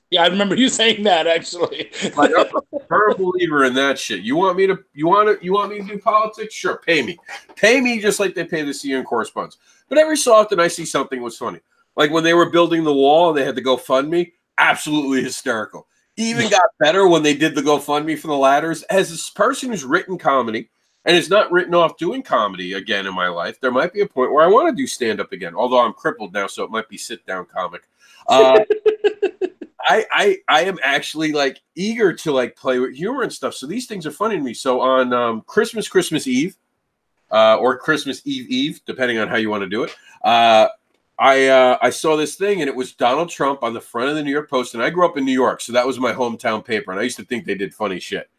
Yeah, I remember you saying that actually. Like, I'm a firm believer in that shit. You want me to do politics? Sure, pay me. Pay me just like they pay the CN correspondents. But every so often I see something that was funny. Like when they were building the wall and they had the GoFundMe, absolutely hysterical. Even got better when they did the GoFundMe for the ladders. As this person who's written comedy and is not written off doing comedy again in my life, there might be a point where I want to do stand-up again. Although I'm crippled now, so it might be sit-down comic. I am actually like eager to like play with humor and stuff. So these things are funny to me. So on Christmas Eve, or Christmas Eve, depending on how you want to do it, I saw this thing and it was Donald Trump on the front of the New York Post. And I grew up in New York, so that was my hometown paper. And I used to think they did funny shit.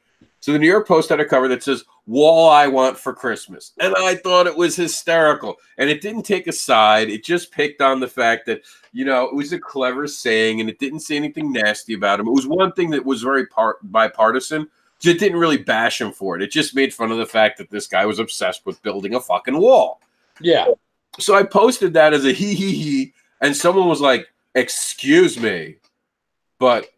So the New York Post had a cover that says, "Wall I Want for Christmas." And I thought it was hysterical. And it didn't take a side. It just picked on the fact that, you know, it was a clever saying and it didn't say anything nasty about him. It was one thing that was very bipartisan. It didn't really bash him for it. It just made fun of the fact that this guy was obsessed with building a fucking wall. Yeah. So I posted that as a he. And someone was like, "Excuse me, but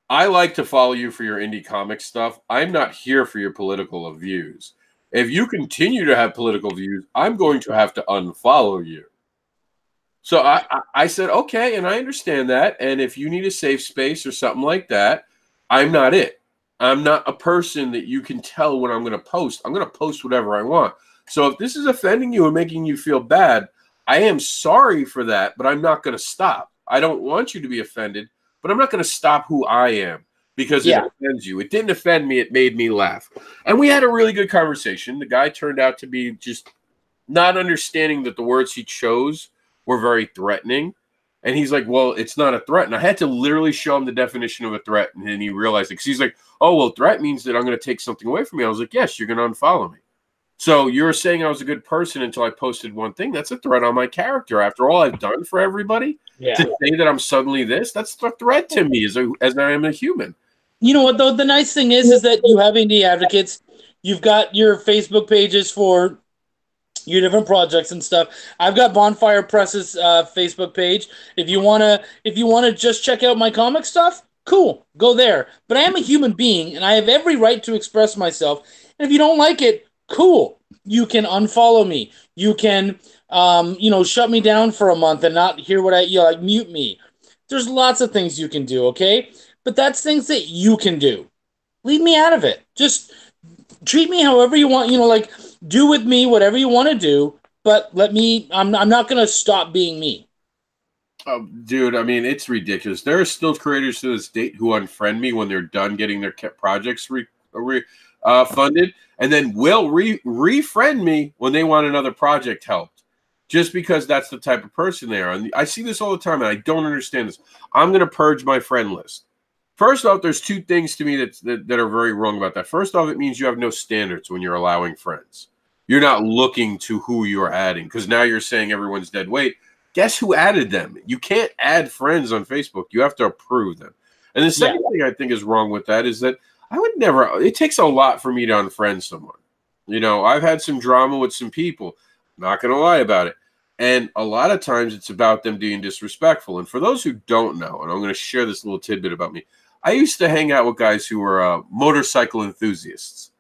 I like to follow you for your indie comic stuff. I'm not here for your political views. If you continue to have political views, I'm going to have to unfollow you." So I said, okay, and I understand that. And if you need a safe space or something like that, I'm not it. I'm not a person that you can tell when I'm going to post. I'm going to post whatever I want. So if this is offending you and making you feel bad, I am sorry for that, but I'm not going to stop. I don't want you to be offended, but I'm not going to stop who I am because it offends you. It didn't offend me. It made me laugh. And we had a really good conversation. The guy turned out to be just not understanding that the words he chose were very threatening. And he's like, well, it's not a threat. And I had to literally show him the definition of a threat. And then he realized it. Because he's like, oh, well, threat means that I'm going to take something away from you. I was like, yes, you're going to unfollow me. So you're saying I was a good person until I posted one thing. That's a threat on my character. After all I've done for everybody, to say that I'm suddenly this, that's a threat to me as I am a human. You know what, though? The nice thing is that you have indie advocates. You've got your Facebook pages for your different projects and stuff. I've got Bonfire Press's Facebook page. If you wanna just check out my comic stuff, cool, go there. But I am a human being, and I have every right to express myself. And if you don't like it, cool. You can unfollow me. You can, shut me down for a month and not hear what like mute me. There's lots of things you can do, okay? But that's things that you can do. Leave me out of it. Just treat me however you want, like do with me whatever you want to do, but I'm not going to stop being me. Oh, dude, I mean, it's ridiculous. There are still creators to this date who unfriend me when they're done getting their projects funded, and then will refriend me when they want another project helped, just because that's the type of person they are. And I see this all the time, and I don't understand this. I'm going to purge my friend list. First off, there's two things to me that are very wrong about that. First off, it means you have no standards when you're allowing friends. You're not looking to who you're adding, because now you're saying everyone's dead weight. Guess who added them? You can't add friends on Facebook. You have to approve them. And the second thing I think is wrong with that is that I would never – it takes a lot for me to unfriend someone. I've had some drama with some people. Not going to lie about it. And a lot of times it's about them being disrespectful. And for those who don't know, and I'm going to share this little tidbit about me, I used to hang out with guys who were motorcycle enthusiasts.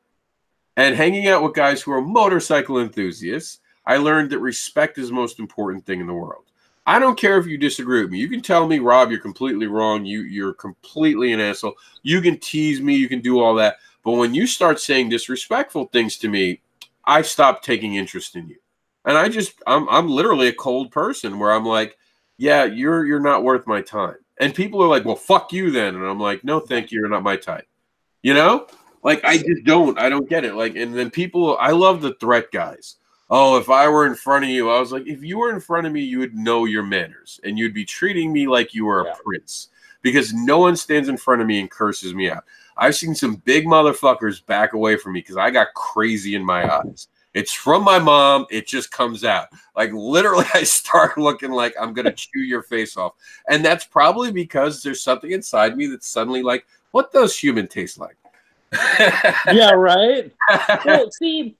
And hanging out with guys who are motorcycle enthusiasts, I learned that respect is the most important thing in the world. I don't care if you disagree with me. You can tell me, Rob, you're completely wrong. You're completely an asshole. You can tease me. You can do all that. But when you start saying disrespectful things to me, I stop taking interest in you. And I'm literally a cold person where I'm like, yeah, you're not worth my time. And people are like, well, fuck you then. And I'm like, no, thank you. You're not my type. Like, I don't get it. Like, and then I love the threat guys. Oh, if I were in front of you, I was like, if you were in front of me, you would know your manners and you'd be treating me like you were a prince, because no one stands in front of me and curses me out. I've seen some big motherfuckers back away from me because I got crazy in my eyes. It's from my mom. It just comes out. Like, literally, I start looking like I'm going to chew your face off. And that's probably because there's something inside me that's suddenly like, what does human taste like? Yeah, right? Well, see,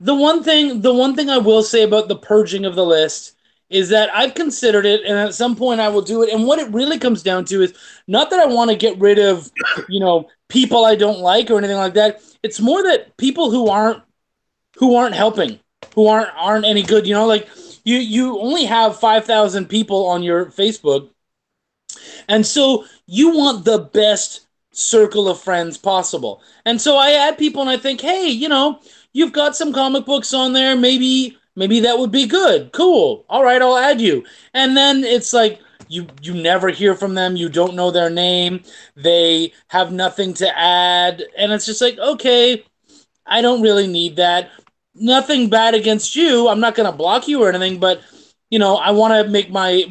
the one thing I will say about the purging of the list is that I've considered it, and at some point I will do it. And what it really comes down to is not that I want to get rid of, people I don't like or anything like that. It's more that people who aren't helping, who aren't any good. Like you only have 5,000 people on your Facebook, and so you want the best circle of friends possible. And so I add people, and I think, hey, you've got some comic books on there. Maybe that would be good. Cool. All right, I'll add you. And then it's like you never hear from them. You don't know their name. They have nothing to add, and it's just like, okay, I don't really need that. Nothing bad against you. I'm not going to block you or anything, but I want to make my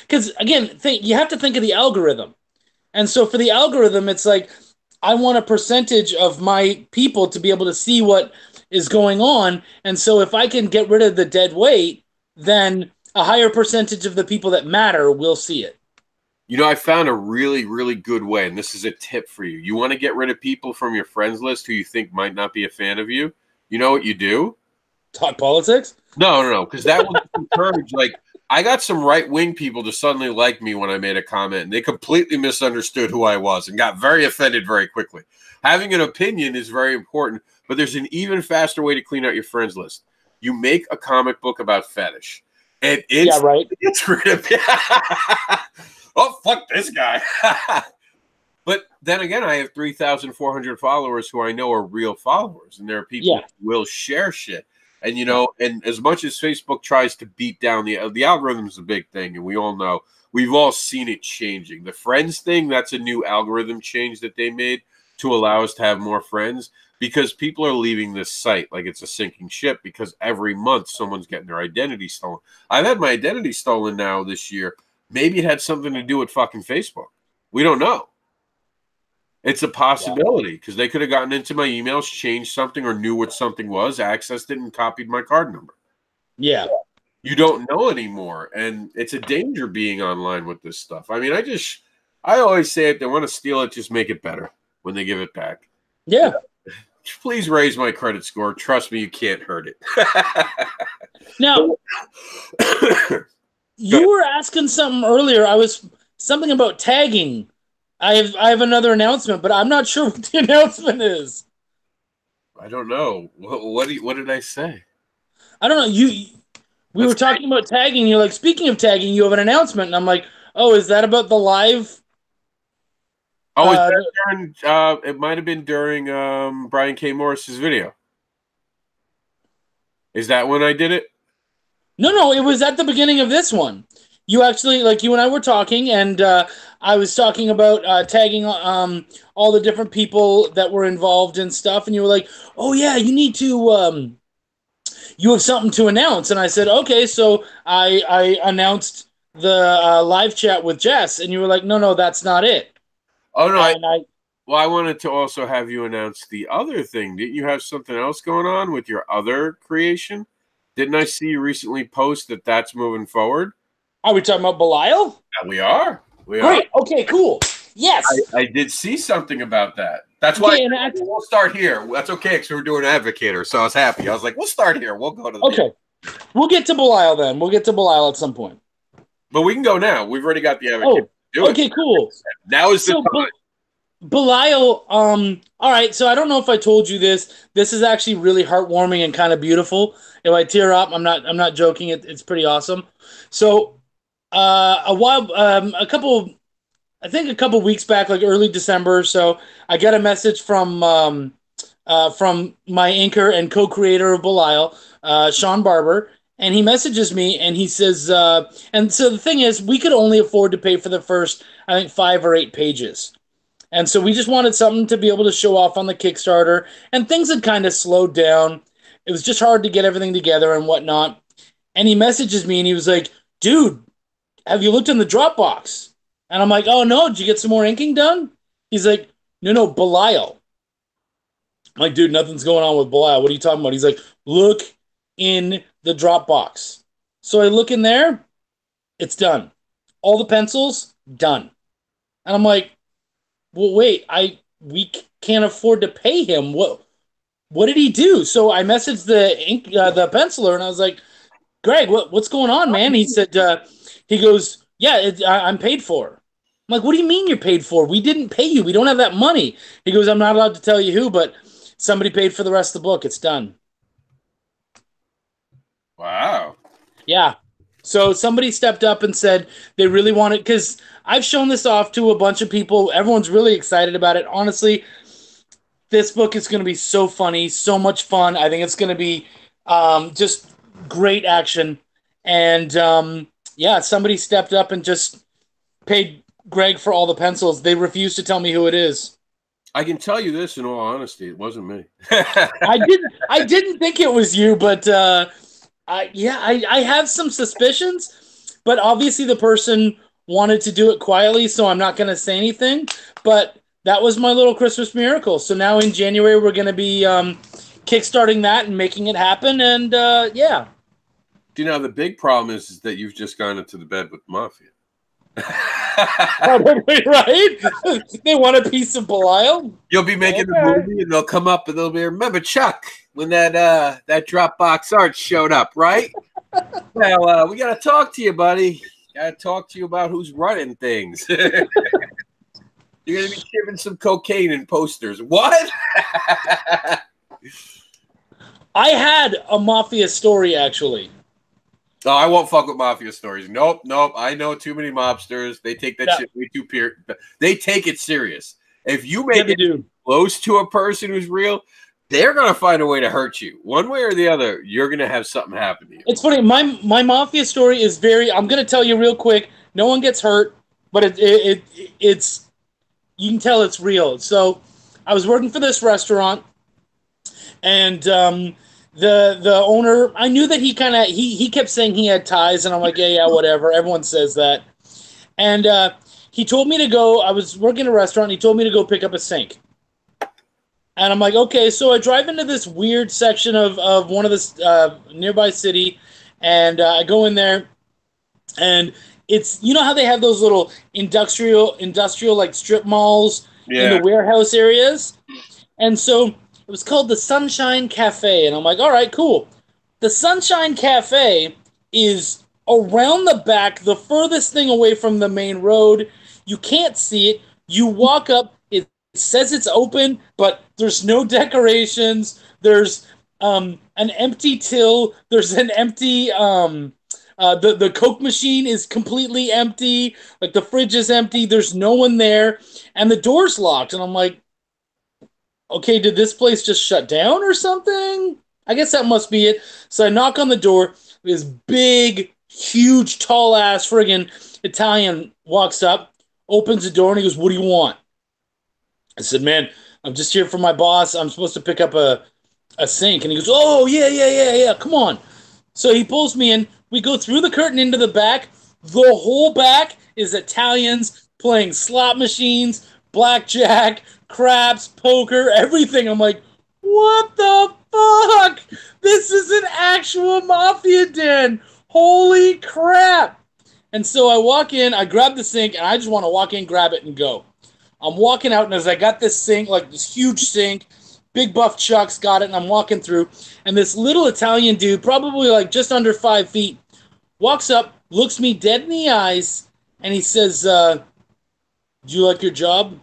because again, you have to think of the algorithm. And so for the algorithm, it's like, I want a percentage of my people to be able to see what is going on. And so if I can get rid of the dead weight, then a higher percentage of the people that matter will see it. I found a really, really good way, and this is a tip for you. You want to get rid of people from your friends list who you think might not be a fan of you? You know what you do? Talk politics? No, because that will encourage, like, I got some right-wing people to suddenly like me when I made a comment, and they completely misunderstood who I was and got very offended very quickly. Having an opinion is very important, but there's an even faster way to clean out your friends list. You make a comic book about fetish. And it's rid of oh, fuck this guy. But then again, I have 3,400 followers who I know are real followers, and there are people who will share shit. And, and as much as Facebook tries to beat down the algorithm is a big thing, and we all know, we've all seen it changing. The friends thing, that's a new algorithm change that they made to allow us to have more friends, because people are leaving this site like it's a sinking ship, because every month someone's getting their identity stolen. I've had my identity stolen now this year. Maybe it had something to do with fucking Facebook. We don't know. It's a possibility, because they could have gotten into my emails, changed something, or knew what something was, accessed it, and copied my card number. Yeah. You don't know anymore, and it's a danger being online with this stuff. I mean, I always say if they want to steal it, just make it better when they give it back. Yeah. Please raise my credit score. Trust me, you can't hurt it. Now, you were asking something earlier. Something about tagging. I have another announcement, but I'm not sure what the announcement is. I don't know. What did I say? I don't know. We were talking about tagging. You're like, speaking of tagging, you have an announcement, and I'm like, oh, is that about the live? Oh, is that during? It might have been during Brian K. Morris's video. Is that when I did it? No, it was at the beginning of this one. You actually, like, you and I were talking, and I was talking about tagging all the different people that were involved and stuff, and you were like, oh, yeah, you need to, you have something to announce. And I said, okay, so I announced the live chat with Jess, and you were like, no, that's not it. Oh, no, I wanted to also have you announce the other thing. Didn't you have something else going on with your other creation? Didn't I see you recently post that that's moving forward? Are we talking about Belial? Yeah, we are. Great. Okay, cool. Yes. I did see something about that. That's why we'll start here. That's okay because we're doing Advocator, so I was happy. I was like, we'll start here. We'll go to the Okay. We'll get to Belial then. We'll get to Belial at some point. But we can go now. We've already got the Advocator. Okay, cool. Now is the time. Belial, all right, so I don't know if I told you this. This is actually really heartwarming and kind of beautiful. If I tear up, I'm not joking. It's pretty awesome. So, a couple weeks back, like early December or so, I got a message from my inker and co-creator of Belial, Sean Barber, and he messages me and he says, and so the thing is, we could only afford to pay for the first, I think, 5 or 8 pages. And so we just wanted something to be able to show off on the Kickstarter, and things had kind of slowed down. It was just hard to get everything together and whatnot. And he messages me and he was like, dude, have you looked in the Dropbox? And I'm like, oh no, did you get some more inking done? He's like, no, Belial. I'm like, dude, nothing's going on with Belial. What are you talking about? He's like, look in the Dropbox. So I look in there, it's done. All the pencils, done. And I'm like, well, wait, we can't afford to pay him. What did he do? So I messaged the penciler, and I was like, Greg, what's going on, man? He said, he goes, yeah, I'm paid for. I'm like, what do you mean you're paid for? We didn't pay you. We don't have that money. He goes, I'm not allowed to tell you who, but somebody paid for the rest of the book. It's done. Wow. Yeah. So somebody stepped up and said they really wanted, because I've shown this off to a bunch of people. Everyone's really excited about it. Honestly, this book is going to be so funny, so much fun. I think it's going to be just great action. And yeah, somebody stepped up and just paid Greg for all the pencils. They refused to tell me who it is. I can tell you this in all honesty, it wasn't me. I didn't think it was you, but I have some suspicions, but obviously the person wanted to do it quietly, so I'm not going to say anything, but that was my little Christmas miracle. So now in January, we're going to be kickstarting that and making it happen, and yeah. You know, the big problem is that you've just gone into the bed with Mafia. Probably right. They want a piece of Belial. You'll be making the movie, and they'll come up and they'll be, remember Chuck when that Dropbox art showed up, right? Well, we got to talk to you, buddy. Got to talk to you about who's running things. You're gonna be shipping some cocaine in posters. What? I had a Mafia story actually. No, I won't fuck with Mafia stories. Nope. I know too many mobsters. They take that shit way too They take it serious. If you make it close to a person who's real, they're gonna find a way to hurt you. One way or the other, you're gonna have something happen to you. It's funny. My Mafia story is very. I'm gonna tell you real quick. No one gets hurt, but it's you can tell it's real. So I was working for this restaurant, and the owner, I knew that he kept saying he had ties, and I'm like, yeah, whatever. Everyone says that. And he told me to go. I was working in a restaurant. And he told me to go pick up a sink. And I'm like, okay. So I drive into this weird section of one of the nearby city, and I go in there, and It's, you know how they have those little industrial like strip malls in the warehouse areas? And so it was called the Sunshine Cafe. And I'm like, all right, cool. The Sunshine Cafe is around the back, the furthest thing away from the main road. You can't see it. You walk up, it says it's open, but there's no decorations. There's an empty till. There's an empty the Coke machine is completely empty. Like the fridge is empty. There's no one there, and the door's locked. And I'm like, okay, did this place just shut down or something? I guess that must be it. So I knock on the door. This big, huge, tall ass friggin' Italian walks up, opens the door, and he goes, "What do you want?" I said, "Man, I'm just here for my boss. I'm supposed to pick up a sink." And he goes, "Oh, yeah. Come on." So he pulls me in. We go through the curtain into the back. The whole back is Italians playing slot machines, blackjack, craps, poker, everything. I'm like, what the fuck? This is an actual mafia den. Holy crap. And so I walk in, I grab the sink, and I just want to walk in, grab it, and go. I'm walking out, and as I got this sink, like this huge sink, big buff Chuck's got it, and I'm walking through, and this little Italian dude, probably like just under 5 feet, walks up, looks me dead in the eyes, and he says, "Do you like your job?"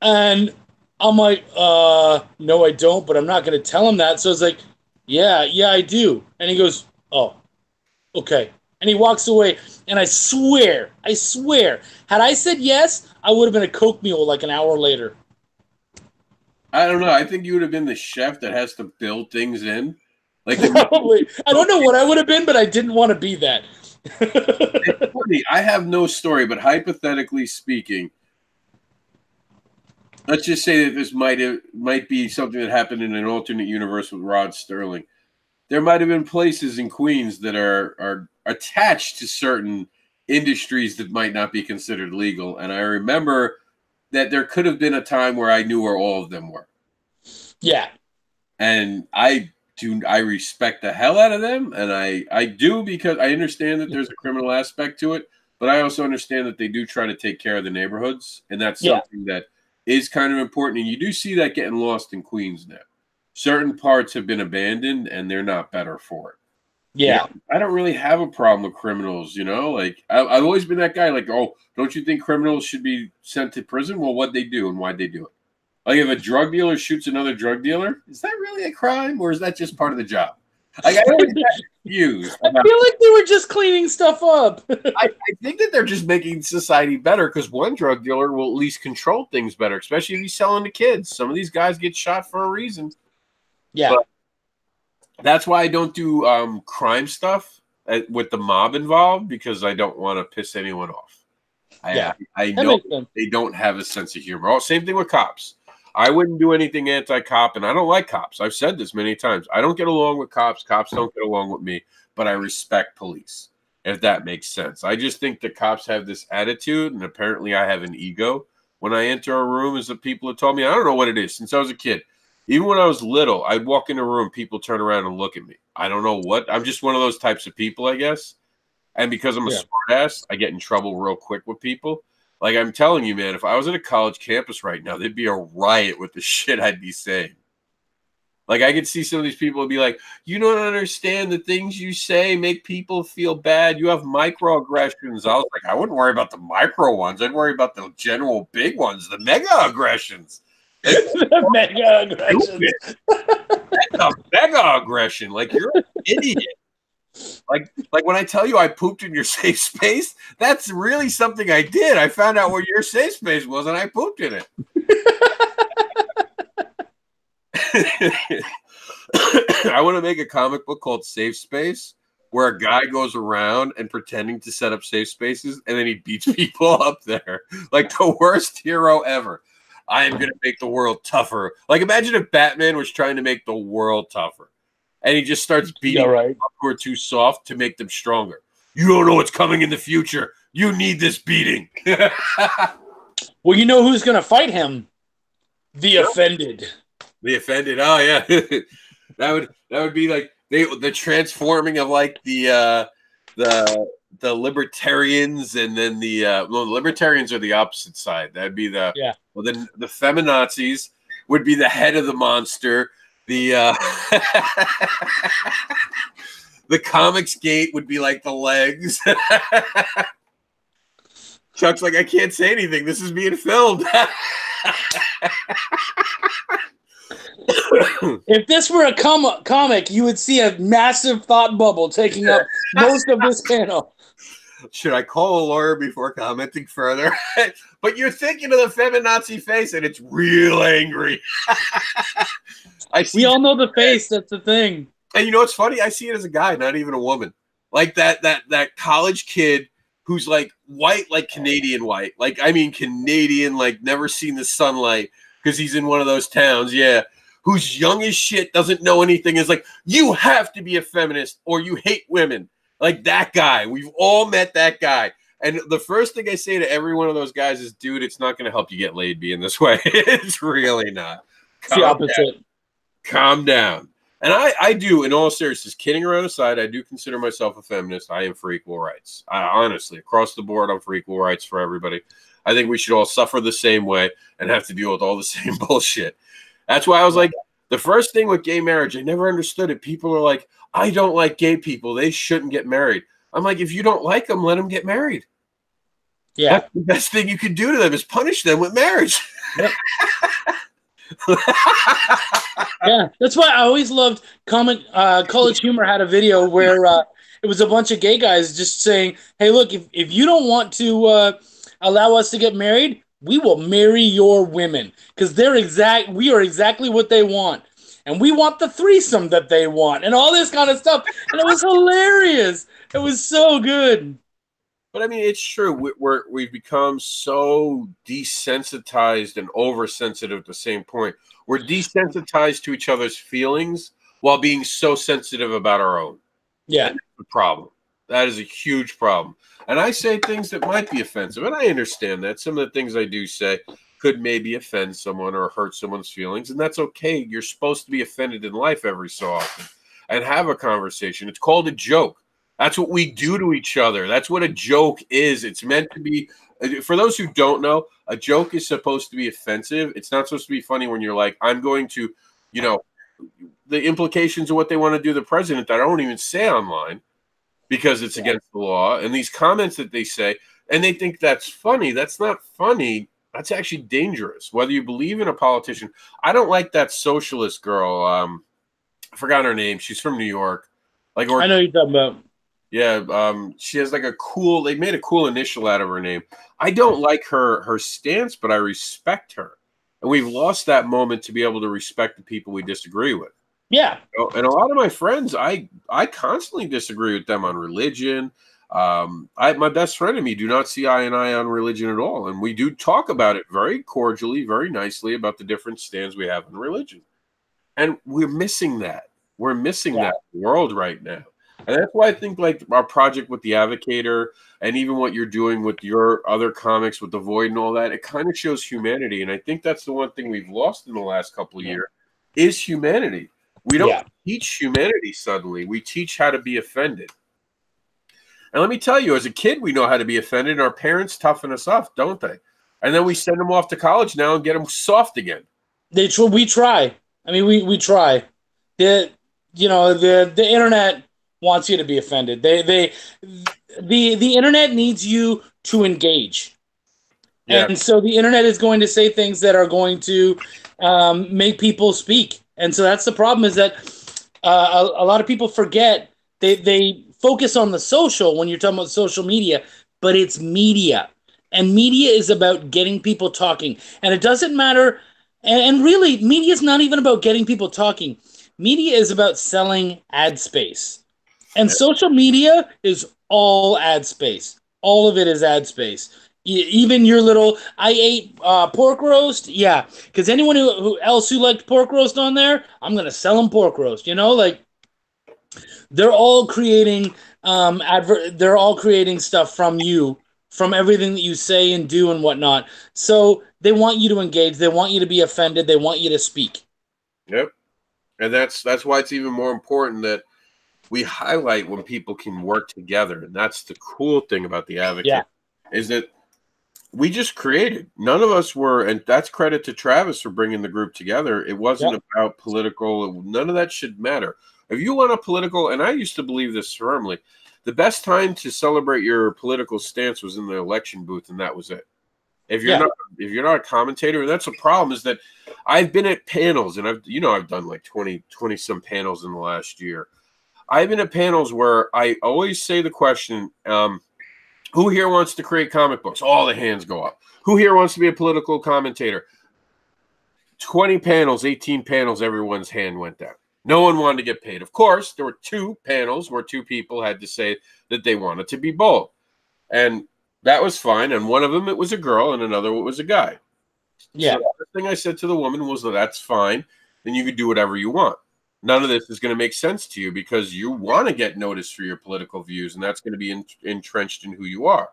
And I'm like, no, I don't, but I'm not going to tell him that. So it's like, yeah, I do. And he goes, "Oh, okay." And he walks away. And I swear, had I said yes, I would have been a Coke mule like an hour later. I don't know. I think you would have been the chef that has to build things in. Like probably. I don't know what I would have been, but I didn't want to be that. It's funny. I have no story, but hypothetically speaking, let's just say that this might be something that happened in an alternate universe with Rod Sterling. There might have been places in Queens that are attached to certain industries that might not be considered legal. And I remember that there could have been a time where I knew where all of them were. Yeah. And I respect the hell out of them. And I do, because I understand that there's a criminal aspect to it, but I also understand that they do try to take care of the neighborhoods. And that's something that is kind of important. And you do see that getting lost in Queens now. Certain parts have been abandoned and they're not better for it. Yeah. I don't really have a problem with criminals, Like, I've always been that guy, like, oh, don't you think criminals should be sent to prison? Well, what'd they do and why'd they do it? Like, if a drug dealer shoots another drug dealer, is that really a crime or is that just part of the job? Like, I always get confused. I feel like they were just cleaning stuff up. I think that they're just making society better, because one drug dealer will at least control things better, especially if he's selling to kids. Some of these guys get shot for a reason. Yeah. But that's why I don't do crime stuff with the mob involved, because I don't want to piss anyone off. I know they don't have a sense of humor. Oh, same thing with cops. I wouldn't do anything anti-cop, and I don't like cops. I've said this many times. I don't get along with cops. Cops don't get along with me, but I respect police, if that makes sense. I just think the cops have this attitude, and apparently I have an ego. When I enter a room, as the people have told me, I don't know what it is since I was a kid. Even when I was little, I'd walk in a room, people turn around and look at me. I don't know what. I'm just one of those types of people, I guess. And because I'm a smart ass, I get in trouble real quick with people. Like, I'm telling you, man, if I was at a college campus right now, there'd be a riot with the shit I'd be saying. Like, I could see some of these people be like, you don't understand, the things you say make people feel bad. You have microaggressions. I was like, I wouldn't worry about the micro ones. I'd worry about the general big ones, the mega aggressions. The mega aggression. That's a mega aggression. Like, you're an idiot. Like when I tell you I pooped in your safe space, that's really something I did. I found out where your safe space was and I pooped in it. I want to make a comic book called Safe Space, where a guy goes around and pretending to set up safe spaces, and then he beats people up there. Like, the worst hero ever. I am going to make the world tougher. Like, imagine if Batman was trying to make the world tougher, and he just starts beating people up who are too soft to make them stronger. You don't know what's coming in the future. You need this beating. Well, you know who's going to fight him? The Offended. The Offended. Oh, yeah. that would be like the transforming of, like, the the libertarians, and then the libertarians are the opposite side. That'd be the well, then the feminazis would be the head of the monster. The the comics gate would be like the legs. Chuck's like, I can't say anything. This is being filmed. If this were a comic, you would see a massive thought bubble taking up most of this panel. Should I call a lawyer before commenting further? But you're thinking of the feminazi face, and it's real angry. We all know the face. That's the thing. And you know what's funny? I see it as a guy, not even a woman. Like that college kid who's like white, like Canadian white. Like, I mean, Canadian, like never seen the sunlight because he's in one of those towns. Yeah. Who's young as shit, doesn't know anything, is like, you have to be a feminist or you hate women. Like that guy. We've all met that guy. And the first thing I say to every one of those guys is, dude, it's not going to help you get laid being this way. It's really not. It's the opposite. Calm down. And I do, in all seriousness, kidding around aside, I do consider myself a feminist. I am for equal rights. Honestly, across the board, I'm for equal rights for everybody. I think we should all suffer the same way and have to deal with all the same bullshit. That's why I was like, the first thing with gay marriage, I never understood it. People are like, I don't like gay people. They shouldn't get married. I'm like, if you don't like them, let them get married. Yeah. That's the best thing you can do to them is punish them with marriage. Yep. Yeah, that's why I always loved College Humor had a video where it was a bunch of gay guys just saying, hey, look, if you don't want to allow us to get married, we will marry your women because we are exactly what they want. And we want the threesome that they want and all this kind of stuff. And it was hilarious. It was so good. But I mean, it's true. We've become so desensitized and oversensitive at the same point. We're desensitized to each other's feelings while being so sensitive about our own. Yeah. That's the problem. That is a huge problem. And I say things that might be offensive, and I understand that. Some of the things I do say could maybe offend someone or hurt someone's feelings, and that's okay. You're supposed to be offended in life every so often and have a conversation. It's called a joke. That's what we do to each other. That's what a joke is. It's meant to be. For those who don't know, a joke is supposed to be offensive. It's not supposed to be funny when you're like, I'm going to, the implications of what they want to do to the president that I don't even say online because it's against the law. And these comments that they say, and they think that's funny. That's not funny. That's actually dangerous. Whether you believe in a politician. I don't like that socialist girl. I forgot her name. She's from New York. I know you're talking about. Yeah, she has like they made a cool initial out of her name. I don't like her stance, but I respect her. And we've lost that moment to be able to respect the people we disagree with. Yeah. And a lot of my friends, I constantly disagree with them on religion. My best friend and me do not see eye and eye on religion at all. And we do talk about it very cordially, very nicely about the different stands we have in religion. And we're missing that. We're missing that in the world right now. And that's why I think like our project with the Advocator and even what you're doing with your other comics with the Void and all that, it kind of shows humanity. And I think that's the one thing we've lost in the last couple of years is humanity. We don't teach humanity suddenly. We teach how to be offended. And let me tell you, as a kid, we know how to be offended, and our parents toughen us up, don't they? And then we send them off to college now and get them soft again. We try. I mean, we try. The internet wants you to be offended. The internet needs you to engage. Yeah. And so the internet is going to say things that are going to make people speak. And so that's the problem is that a lot of people forget they focus on the social when you're talking about social media, but it's media. And media is about getting people talking. And it doesn't matter. And really, media is not even about getting people talking. Media is about selling ad space. And social media is all ad space. All of it is ad space. Even your little, I ate pork roast. Yeah, because anyone who liked pork roast on there, I'm going to sell them pork roast. They're all creating they're all creating stuff from you, from everything that you say and do and whatnot. So they want you to engage. They want you to be offended. They want you to speak. Yep. And that's why it's even more important that we highlight when people can work together. And that's the cool thing about the Advocate is that we just created. None of us were, and that's credit to Travis for bringing the group together. It wasn't about political. None of that should matter. If you want a political, and I used to believe this firmly, the best time to celebrate your political stance was in the election booth, and that was it. If you're not a commentator, and that's a problem, is that I've been at panels, and I've done like 20 some panels in the last year. I've been at panels where I always say the question, who here wants to create comic books? All the hands go up. Who here wants to be a political commentator? 20 panels, 18 panels, everyone's hand went down. No one wanted to get paid. Of course, there were 2 panels where 2 people had to say that they wanted to be both. And that was fine. And one of them, it was a girl, and another, it was a guy. Yeah. So the thing I said to the woman was, that's fine. Then you could do whatever you want. None of this is going to make sense to you because you want to get noticed for your political views, and that's going to be entrenched in who you are.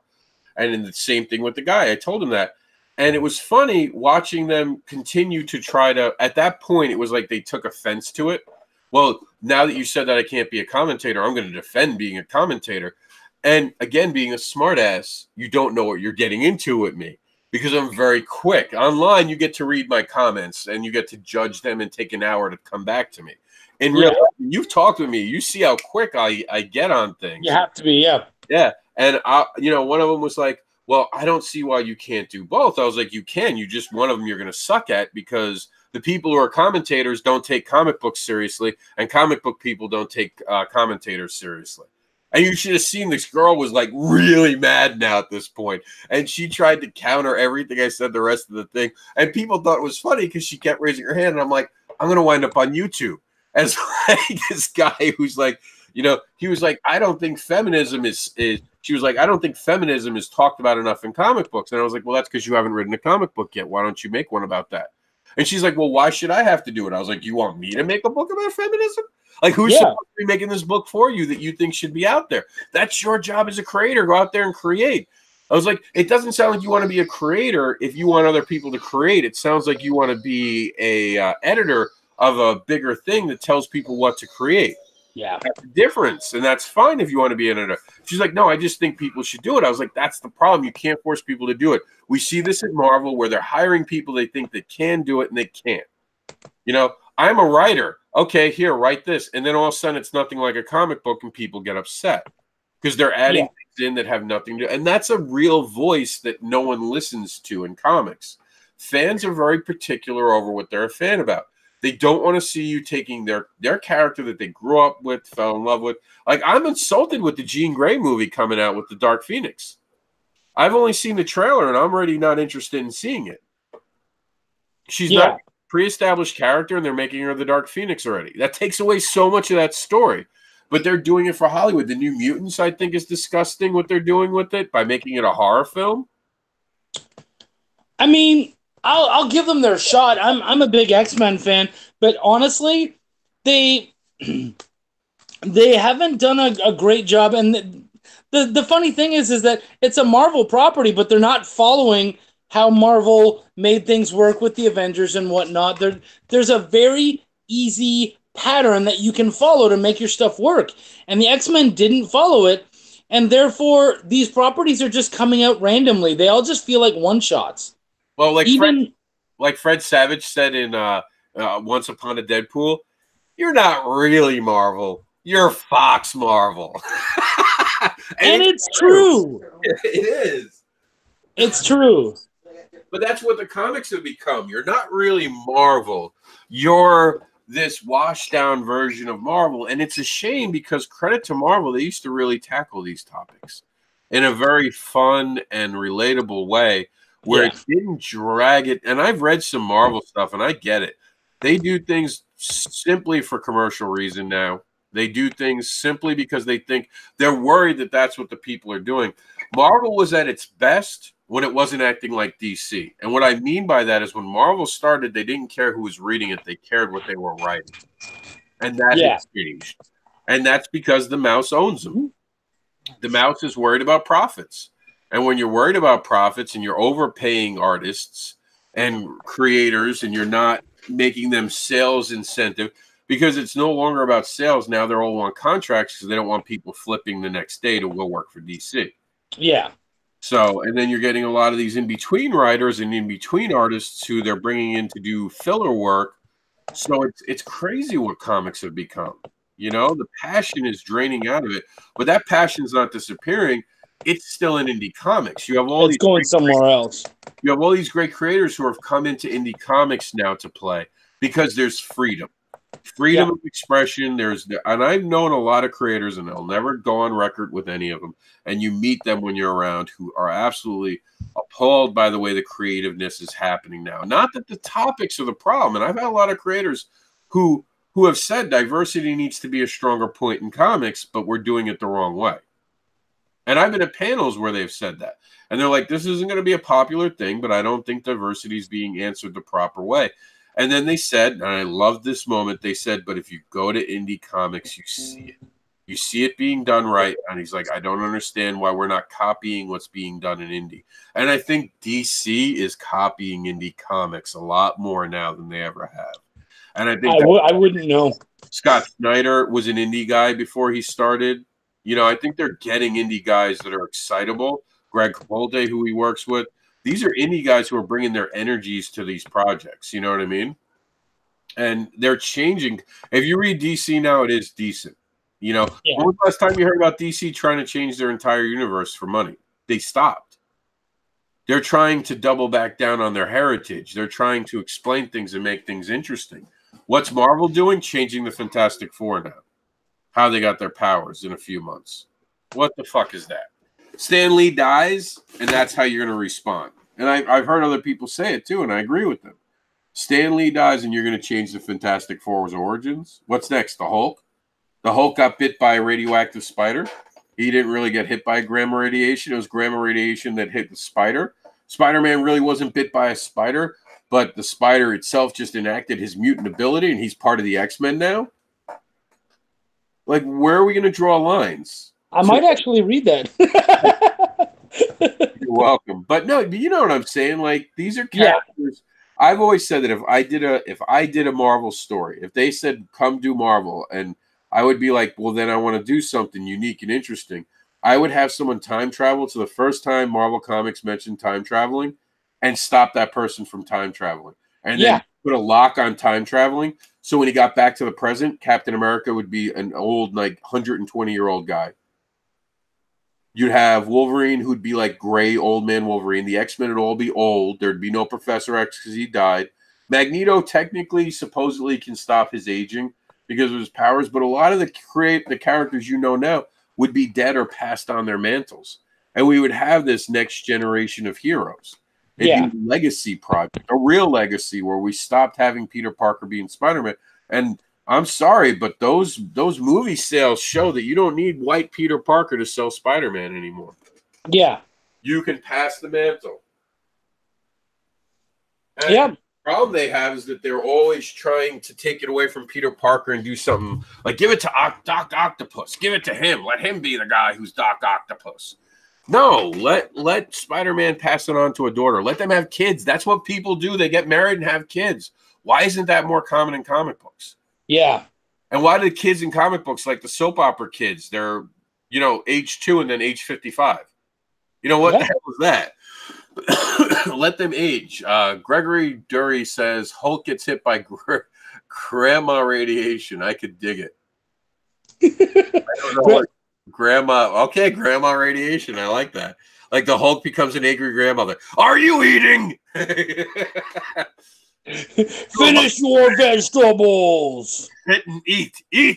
And in the same thing with the guy. I told him that. And it was funny watching them continue to try to, at that point, it was like they took offense to it. Well, now that you said that I can't be a commentator, I'm going to defend being a commentator. And again, being a smartass, you don't know what you're getting into with me because I'm very quick. Online, you get to read my comments and you get to judge them and take an hour to come back to me. In real life, you've talked with me. You see how quick I get on things. You have to be, Yeah. And, one of them was like, well, I don't see why you can't do both. I was like, you can. You just, one of them you're going to suck at because the people who are commentators don't take comic books seriously, and comic book people don't take commentators seriously. And you should have seen this girl was like really mad now at this point. And she tried to counter everything I said the rest of the thing. And people thought it was funny because she kept raising her hand. And I'm like, I'm going to wind up on YouTube as like this guy who's like, he was like, I don't think feminism is she was like, I don't think feminism is talked about enough in comic books. And I was like, well, that's because you haven't written a comic book yet. Why don't you make one about that? And she's like, well, why should I have to do it? I was like, you want me to make a book about feminism? Like, who's supposed to be making this book for you that you think should be out there? That's your job as a creator. Go out there and create. I was like, it doesn't sound like you want to be a creator if you want other people to create. It sounds like you want to be a editor of a bigger thing that tells people what to create. Yeah. That's the difference. And that's fine if you want to be an editor. She's like, no, I just think people should do it. I was like, that's the problem. You can't force people to do it. We see this at Marvel where they're hiring people they think they can do it and they can't. I'm a writer. Okay, here, write this. And then all of a sudden it's nothing like a comic book and people get upset because they're adding things in that have nothing to do. And that's a real voice that no one listens to in comics. Fans are very particular over what they're a fan about. They don't want to see you taking their character that they grew up with, fell in love with. Like, I'm insulted with the Jean Grey movie coming out with the Dark Phoenix. I've only seen the trailer, and I'm already not interested in seeing it. She's not a pre-established character, and they're making her the Dark Phoenix already. That takes away so much of that story. But they're doing it for Hollywood. The New Mutants, I think, is disgusting what they're doing with it by making it a horror film. I mean, I'll give them their shot. I'm a big X-Men fan, but honestly, they haven't done a great job. And the funny thing is that it's a Marvel property, but they're not following how Marvel made things work with the Avengers and whatnot. There's a very easy pattern that you can follow to make your stuff work, and the X-Men didn't follow it, and therefore these properties are just coming out randomly. They all just feel like one-shots. Well, like Fred Savage said in Once Upon a Deadpool, you're not really Marvel. You're Fox Marvel. and it's true. It is. It's true. But that's what the comics have become. You're not really Marvel. You're this washed down version of Marvel. And it's a shame because credit to Marvel, they used to really tackle these topics in a very fun and relatable way where it didn't drag it. And I've read some Marvel stuff and I get it. They do things simply for commercial reason now. They do things simply because they think they're worried that that's what the people are doing. Marvel was at its best when it wasn't acting like DC. And what I mean by that is when Marvel started, they didn't care who was reading it. They cared what they were writing. And that has changed. And that's because the mouse owns them. The mouse is worried about profits. And when you're worried about profits and you're overpaying artists and creators and you're not making them sales incentive, because it's no longer about sales. Now they're all on contracts because they don't want people flipping the next day to go work for DC. Yeah. So, and then you're getting a lot of these in-between writers and in-between artists who they're bringing in to do filler work. So it's crazy what comics have become. You know, the passion is draining out of it, but that passion is not disappearing. It's still in indie comics. You have all It's going somewhere else. You have all these great creators who have come into indie comics now to play because there's freedom of expression. And I've known a lot of creators, and I'll never go on record with any of them. And you meet them when you're around who are absolutely appalled by the way the creativeness is happening now. Not that the topics are the problem. And I've had a lot of creators who have said diversity needs to be a stronger point in comics, but we're doing it the wrong way. And I've been at panels where they've said that. And they're like, this isn't going to be a popular thing, but I don't think diversity is being answered the proper way. And then they said, and I love this moment, they said, but if you go to indie comics, you see it. You see it being done right. And he's like, I don't understand why we're not copying what's being done in indie. And I think DC is copying indie comics a lot more now than they ever have. And I think I wouldn't know. Scott Snyder was an indie guy before he started. You know, I think they're getting indie guys that are excitable. Greg Capaldi, who he works with. These are indie guys who are bringing their energies to these projects. You know what I mean? And they're changing. If you read DC now, it is decent. You know, when was the last time you heard about DC trying to change their entire universe for money? They stopped. They're trying to double back down on their heritage. They're trying to explain things and make things interesting. What's Marvel doing? Changing the Fantastic Four now. How they got their powers in a few months. What the fuck is that? Stan Lee dies, and that's how you're going to respond. And I've heard other people say it too, and I agree with them. Stan Lee dies, and you're going to change the Fantastic Four's origins. What's next? The Hulk? The Hulk got bit by a radioactive spider. He didn't really get hit by gamma radiation. It was gamma radiation that hit the spider. Spider-Man really wasn't bit by a spider, but the spider itself just enacted his mutant ability, and he's part of the X-Men now. Like, where are we going to draw lines? I might actually read that. You're welcome. But no, you know what I'm saying? Like, these are characters. Yeah. I've always said that if I did a Marvel story, if they said, come do Marvel, and I would be like, well, then I want to do something unique and interesting. I would have someone time travel to the first time Marvel Comics mentioned time traveling and stop that person from time traveling. And then put a lock on time traveling. So when he got back to the present, Captain America would be an old, like, 120-year-old guy. You'd have Wolverine, who'd be like gray old man Wolverine. The X-Men would all be old. There'd be no Professor X because he died. Magneto technically, supposedly, can stop his aging because of his powers, but a lot of the characters you know now would be dead or passed on their mantles. And we would have this next generation of heroes. It'd be a legacy project, a real legacy where we stopped having Peter Parker being Spider-Man. And I'm sorry, but those movie sales show that you don't need white Peter Parker to sell Spider-Man anymore. Yeah. You can pass the mantle. And the problem they have is that they're always trying to take it away from Peter Parker and do something like give it to Doc Octopus. Give it to him. Let him be the guy who's Doc Octopus. No, let Spider-Man pass it on to a daughter. Let them have kids. That's what people do. They get married and have kids. Why isn't that more common in comic books? Yeah. And why do the kids in comic books, like the soap opera kids, they're, age 2 and then age 55? You know, what the hell is that? Let them age. Gregory Dury says Hulk gets hit by grandma radiation. I could dig it. I don't know what grandma. Okay, grandma radiation. I like that. Like the Hulk becomes an angry grandmother. Are you eating? Finish your vegetables. Sit and eat. He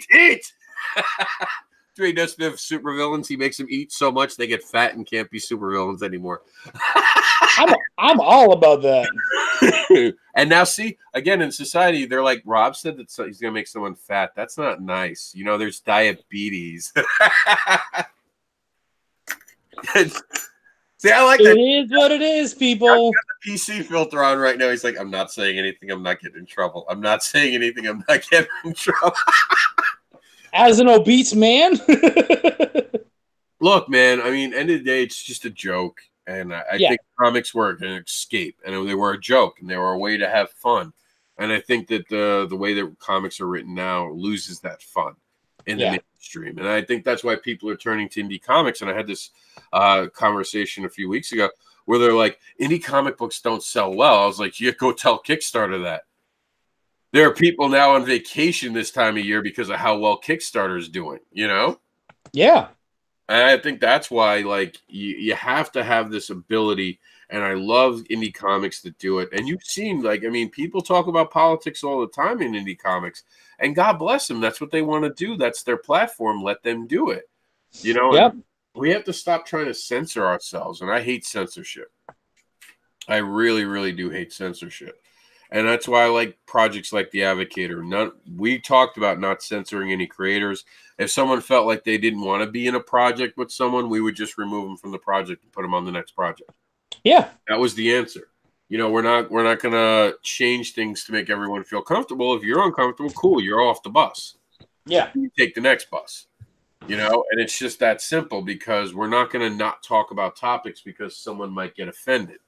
doesn't have supervillains. He makes them eat so much they get fat and can't be supervillains anymore. I'm all about that. And now, see, again, in society, they're like, Rob said that he's going to make someone fat. That's not nice. There's diabetes. See, I like that. It is what it is, people. I've got the PC filter on right now. He's like, I'm not saying anything. I'm not getting in trouble. I'm not saying anything. I'm not getting in trouble. As an obese man? Look, man, I mean, end of the day, it's just a joke. And I think comics were an escape. And they were a joke. And they were a way to have fun. And I think that the way that comics are written now loses that fun in the mainstream. And I think that's why people are turning to indie comics. And I had this conversation a few weeks ago where they're like, indie comic books don't sell well. I was like, yeah, go tell Kickstarter that. There are people now on vacation this time of year because of how well Kickstarter is doing, you know? Yeah. And I think that's why, like, you have to have this ability. And I love indie comics that do it. And you've seen, like, I mean, people talk about politics all the time in indie comics. And God bless them. That's what they want to do. That's their platform. Let them do it. You know, yep. We have to stop trying to censor ourselves. And I hate censorship. I really, really do hate censorship. And that's why I like projects like The Advocator. We talked about not censoring any creators. If someone felt like they didn't want to be in a project with someone, we would just remove them from the project and put them on the next project. Yeah. That was the answer. You know, we're not going to change things to make everyone feel comfortable. If you're uncomfortable, cool, you're off the bus. Yeah. You take the next bus. You know, and it's just that simple because we're not going to not talk about topics because someone might get offended.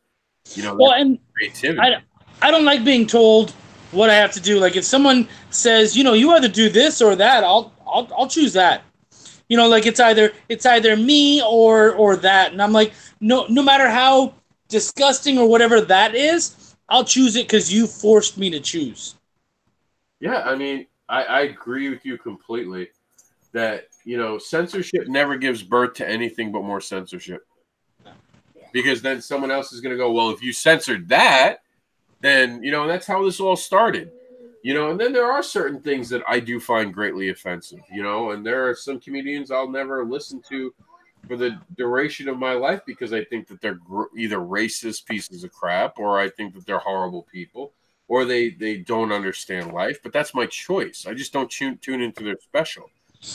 You know, well, and creativity. I don't like being told what I have to do. Like if someone says, you know, you either do this or that, I'll choose that. You know, like it's either me or that. And I'm like, no matter how disgusting or whatever that is, I'll choose it because you forced me to choose. Yeah, I mean, I agree with you completely that, you know, censorship never gives birth to anything but more censorship. Because then someone else is going to go, well, if you censored that, then, you know, and that's how this all started. You know, and then there are certain things that I do find greatly offensive, you know, and there are some comedians I'll never listen to for the duration of my life because I think that they're either racist pieces of crap or I think that they're horrible people or they don't understand life. But that's my choice. I just don't tune into their special.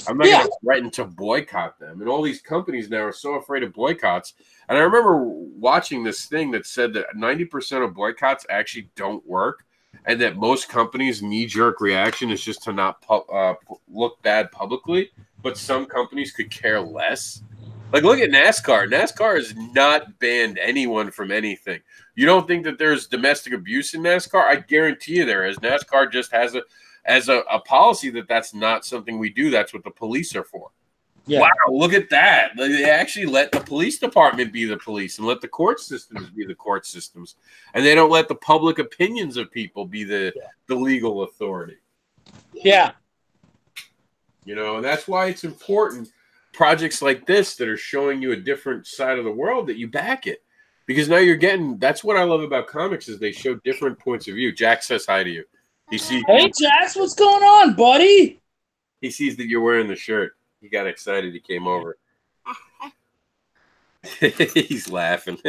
I'm not going to threaten to boycott them. And all these companies now are so afraid of boycotts. And I remember watching this thing that said that 90% of boycotts actually don't work. And that most companies' knee-jerk reaction is just to not look bad publicly, but some companies could care less. Like, look at NASCAR. NASCAR has not banned anyone from anything. You don't think that there's domestic abuse in NASCAR? I guarantee you there is. NASCAR just has a policy that's not something we do. That's what the police are for. Yeah. Wow, look at that. They actually let the police department be the police and let the court systems be the court systems. And they don't let the public opinions of people be the legal authority. Yeah. You know, and that's why it's important, projects like this that are showing you a different side of the world, that you back it. Because now you're getting, that's what I love about comics is they show different points of view. Jack says hi to you. Hey, Jax, what's going on, buddy? He sees that you're wearing the shirt. He got excited. He came over. He's laughing.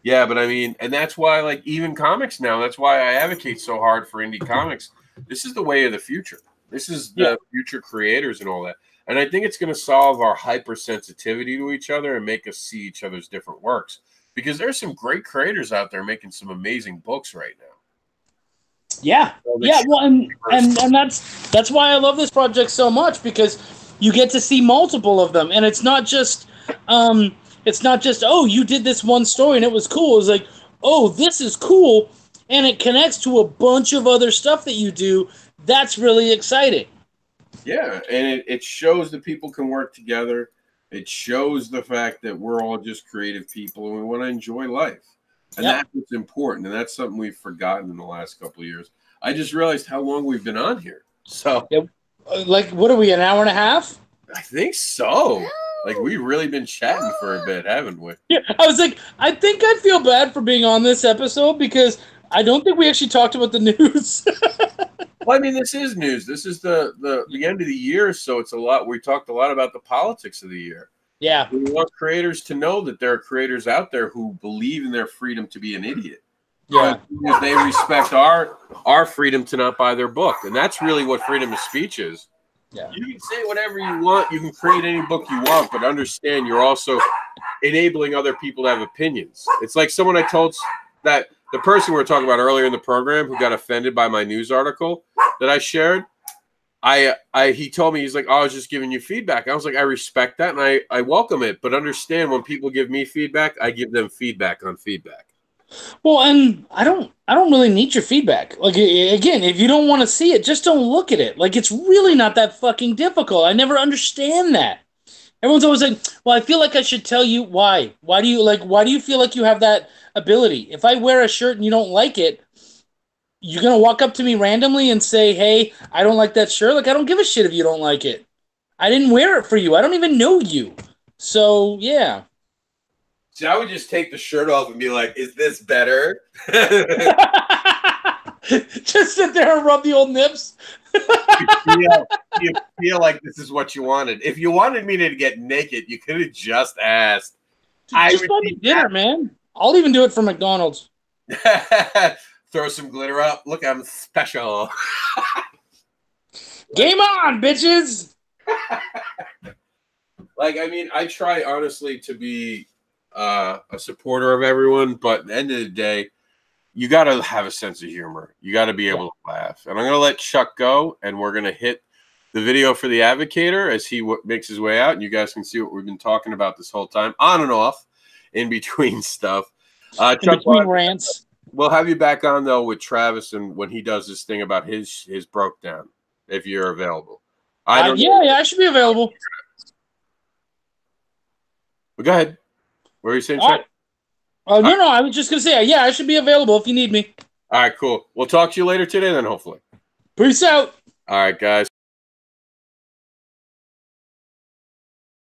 Yeah, but I mean, and that's why, like, even comics now, that's why I advocate so hard for indie comics. This is the way of the future. This is the future creators and all that. And I think it's going to solve our hypersensitivity to each other and make us see each other's different works. Because there's some great creators out there making some amazing books right now. Yeah, well, and that's why I love this project so much, because you get to see multiple of them, and it's not just oh, you did this one story and it was cool. It's like, oh, this is cool, and it connects to a bunch of other stuff that you do. That's really exciting. Yeah, and it shows that people can work together. It shows the fact that we're all just creative people and we want to enjoy life. And that's what's important. And that's something we've forgotten in the last couple of years. I just realized how long we've been on here. So, like, what are we, an hour and a half? I think so. Like, we've really been chatting for a bit, haven't we? Yeah, I was like, I think I feel bad for being on this episode because I don't think we actually talked about the news. Well, I mean, this is news. This is the end of the year, so it's a lot. We talked a lot about the politics of the year. Yeah. We want creators to know that there are creators out there who believe in their freedom to be an idiot. Yeah. Because they respect our freedom to not buy their book. And that's really what freedom of speech is. Yeah. You can say whatever you want. You can create any book you want, but understand you're also enabling other people to have opinions. It's like someone I told that the person we were talking about earlier in the program who got offended by my news article that I shared. He told me, he's like, oh, I was just giving you feedback. I was like, I respect that and I welcome it, but understand when people give me feedback, I give them feedback on feedback. Well, and I don't really need your feedback. Like again, if you don't want to see it, just don't look at it. Like it's really not that fucking difficult. I never understand that. Everyone's always like, "Well, I feel like I should tell you why. Why do you feel like you have that ability? If I wear a shirt and you don't like it, you're going to walk up to me randomly and say, "Hey, I don't like that shirt." Like I don't give a shit if you don't like it. I didn't wear it for you. I don't even know you. So, yeah. See, I would just take the shirt off and be like, "Is this better?" Just sit there and rub the old nips. you feel like this is what you wanted. If you wanted me to get naked, you could have just asked. Just buy me dinner, man. I'll even do it for McDonald's. Throw some glitter up. Look, I'm special. Game on, bitches. Like, I mean, I try honestly to be a supporter of everyone, but at the end of the day, you got to have a sense of humor. You got to be able to laugh. And I'm going to let Chuck go, and we're going to hit the video for the Advocator as he makes his way out. And you guys can see what we've been talking about this whole time, on and off, in between stuff. In Chuck, between rants. We'll have you back on, though, with Travis and when he does this thing about his broke down, if you're available. Yeah, I should be available. Well, go ahead. What were you saying, Chuck? Chuck? No, I was just going to say, yeah, I should be available if you need me. All right, cool. We'll talk to you later today then, hopefully. Peace out. All right, guys.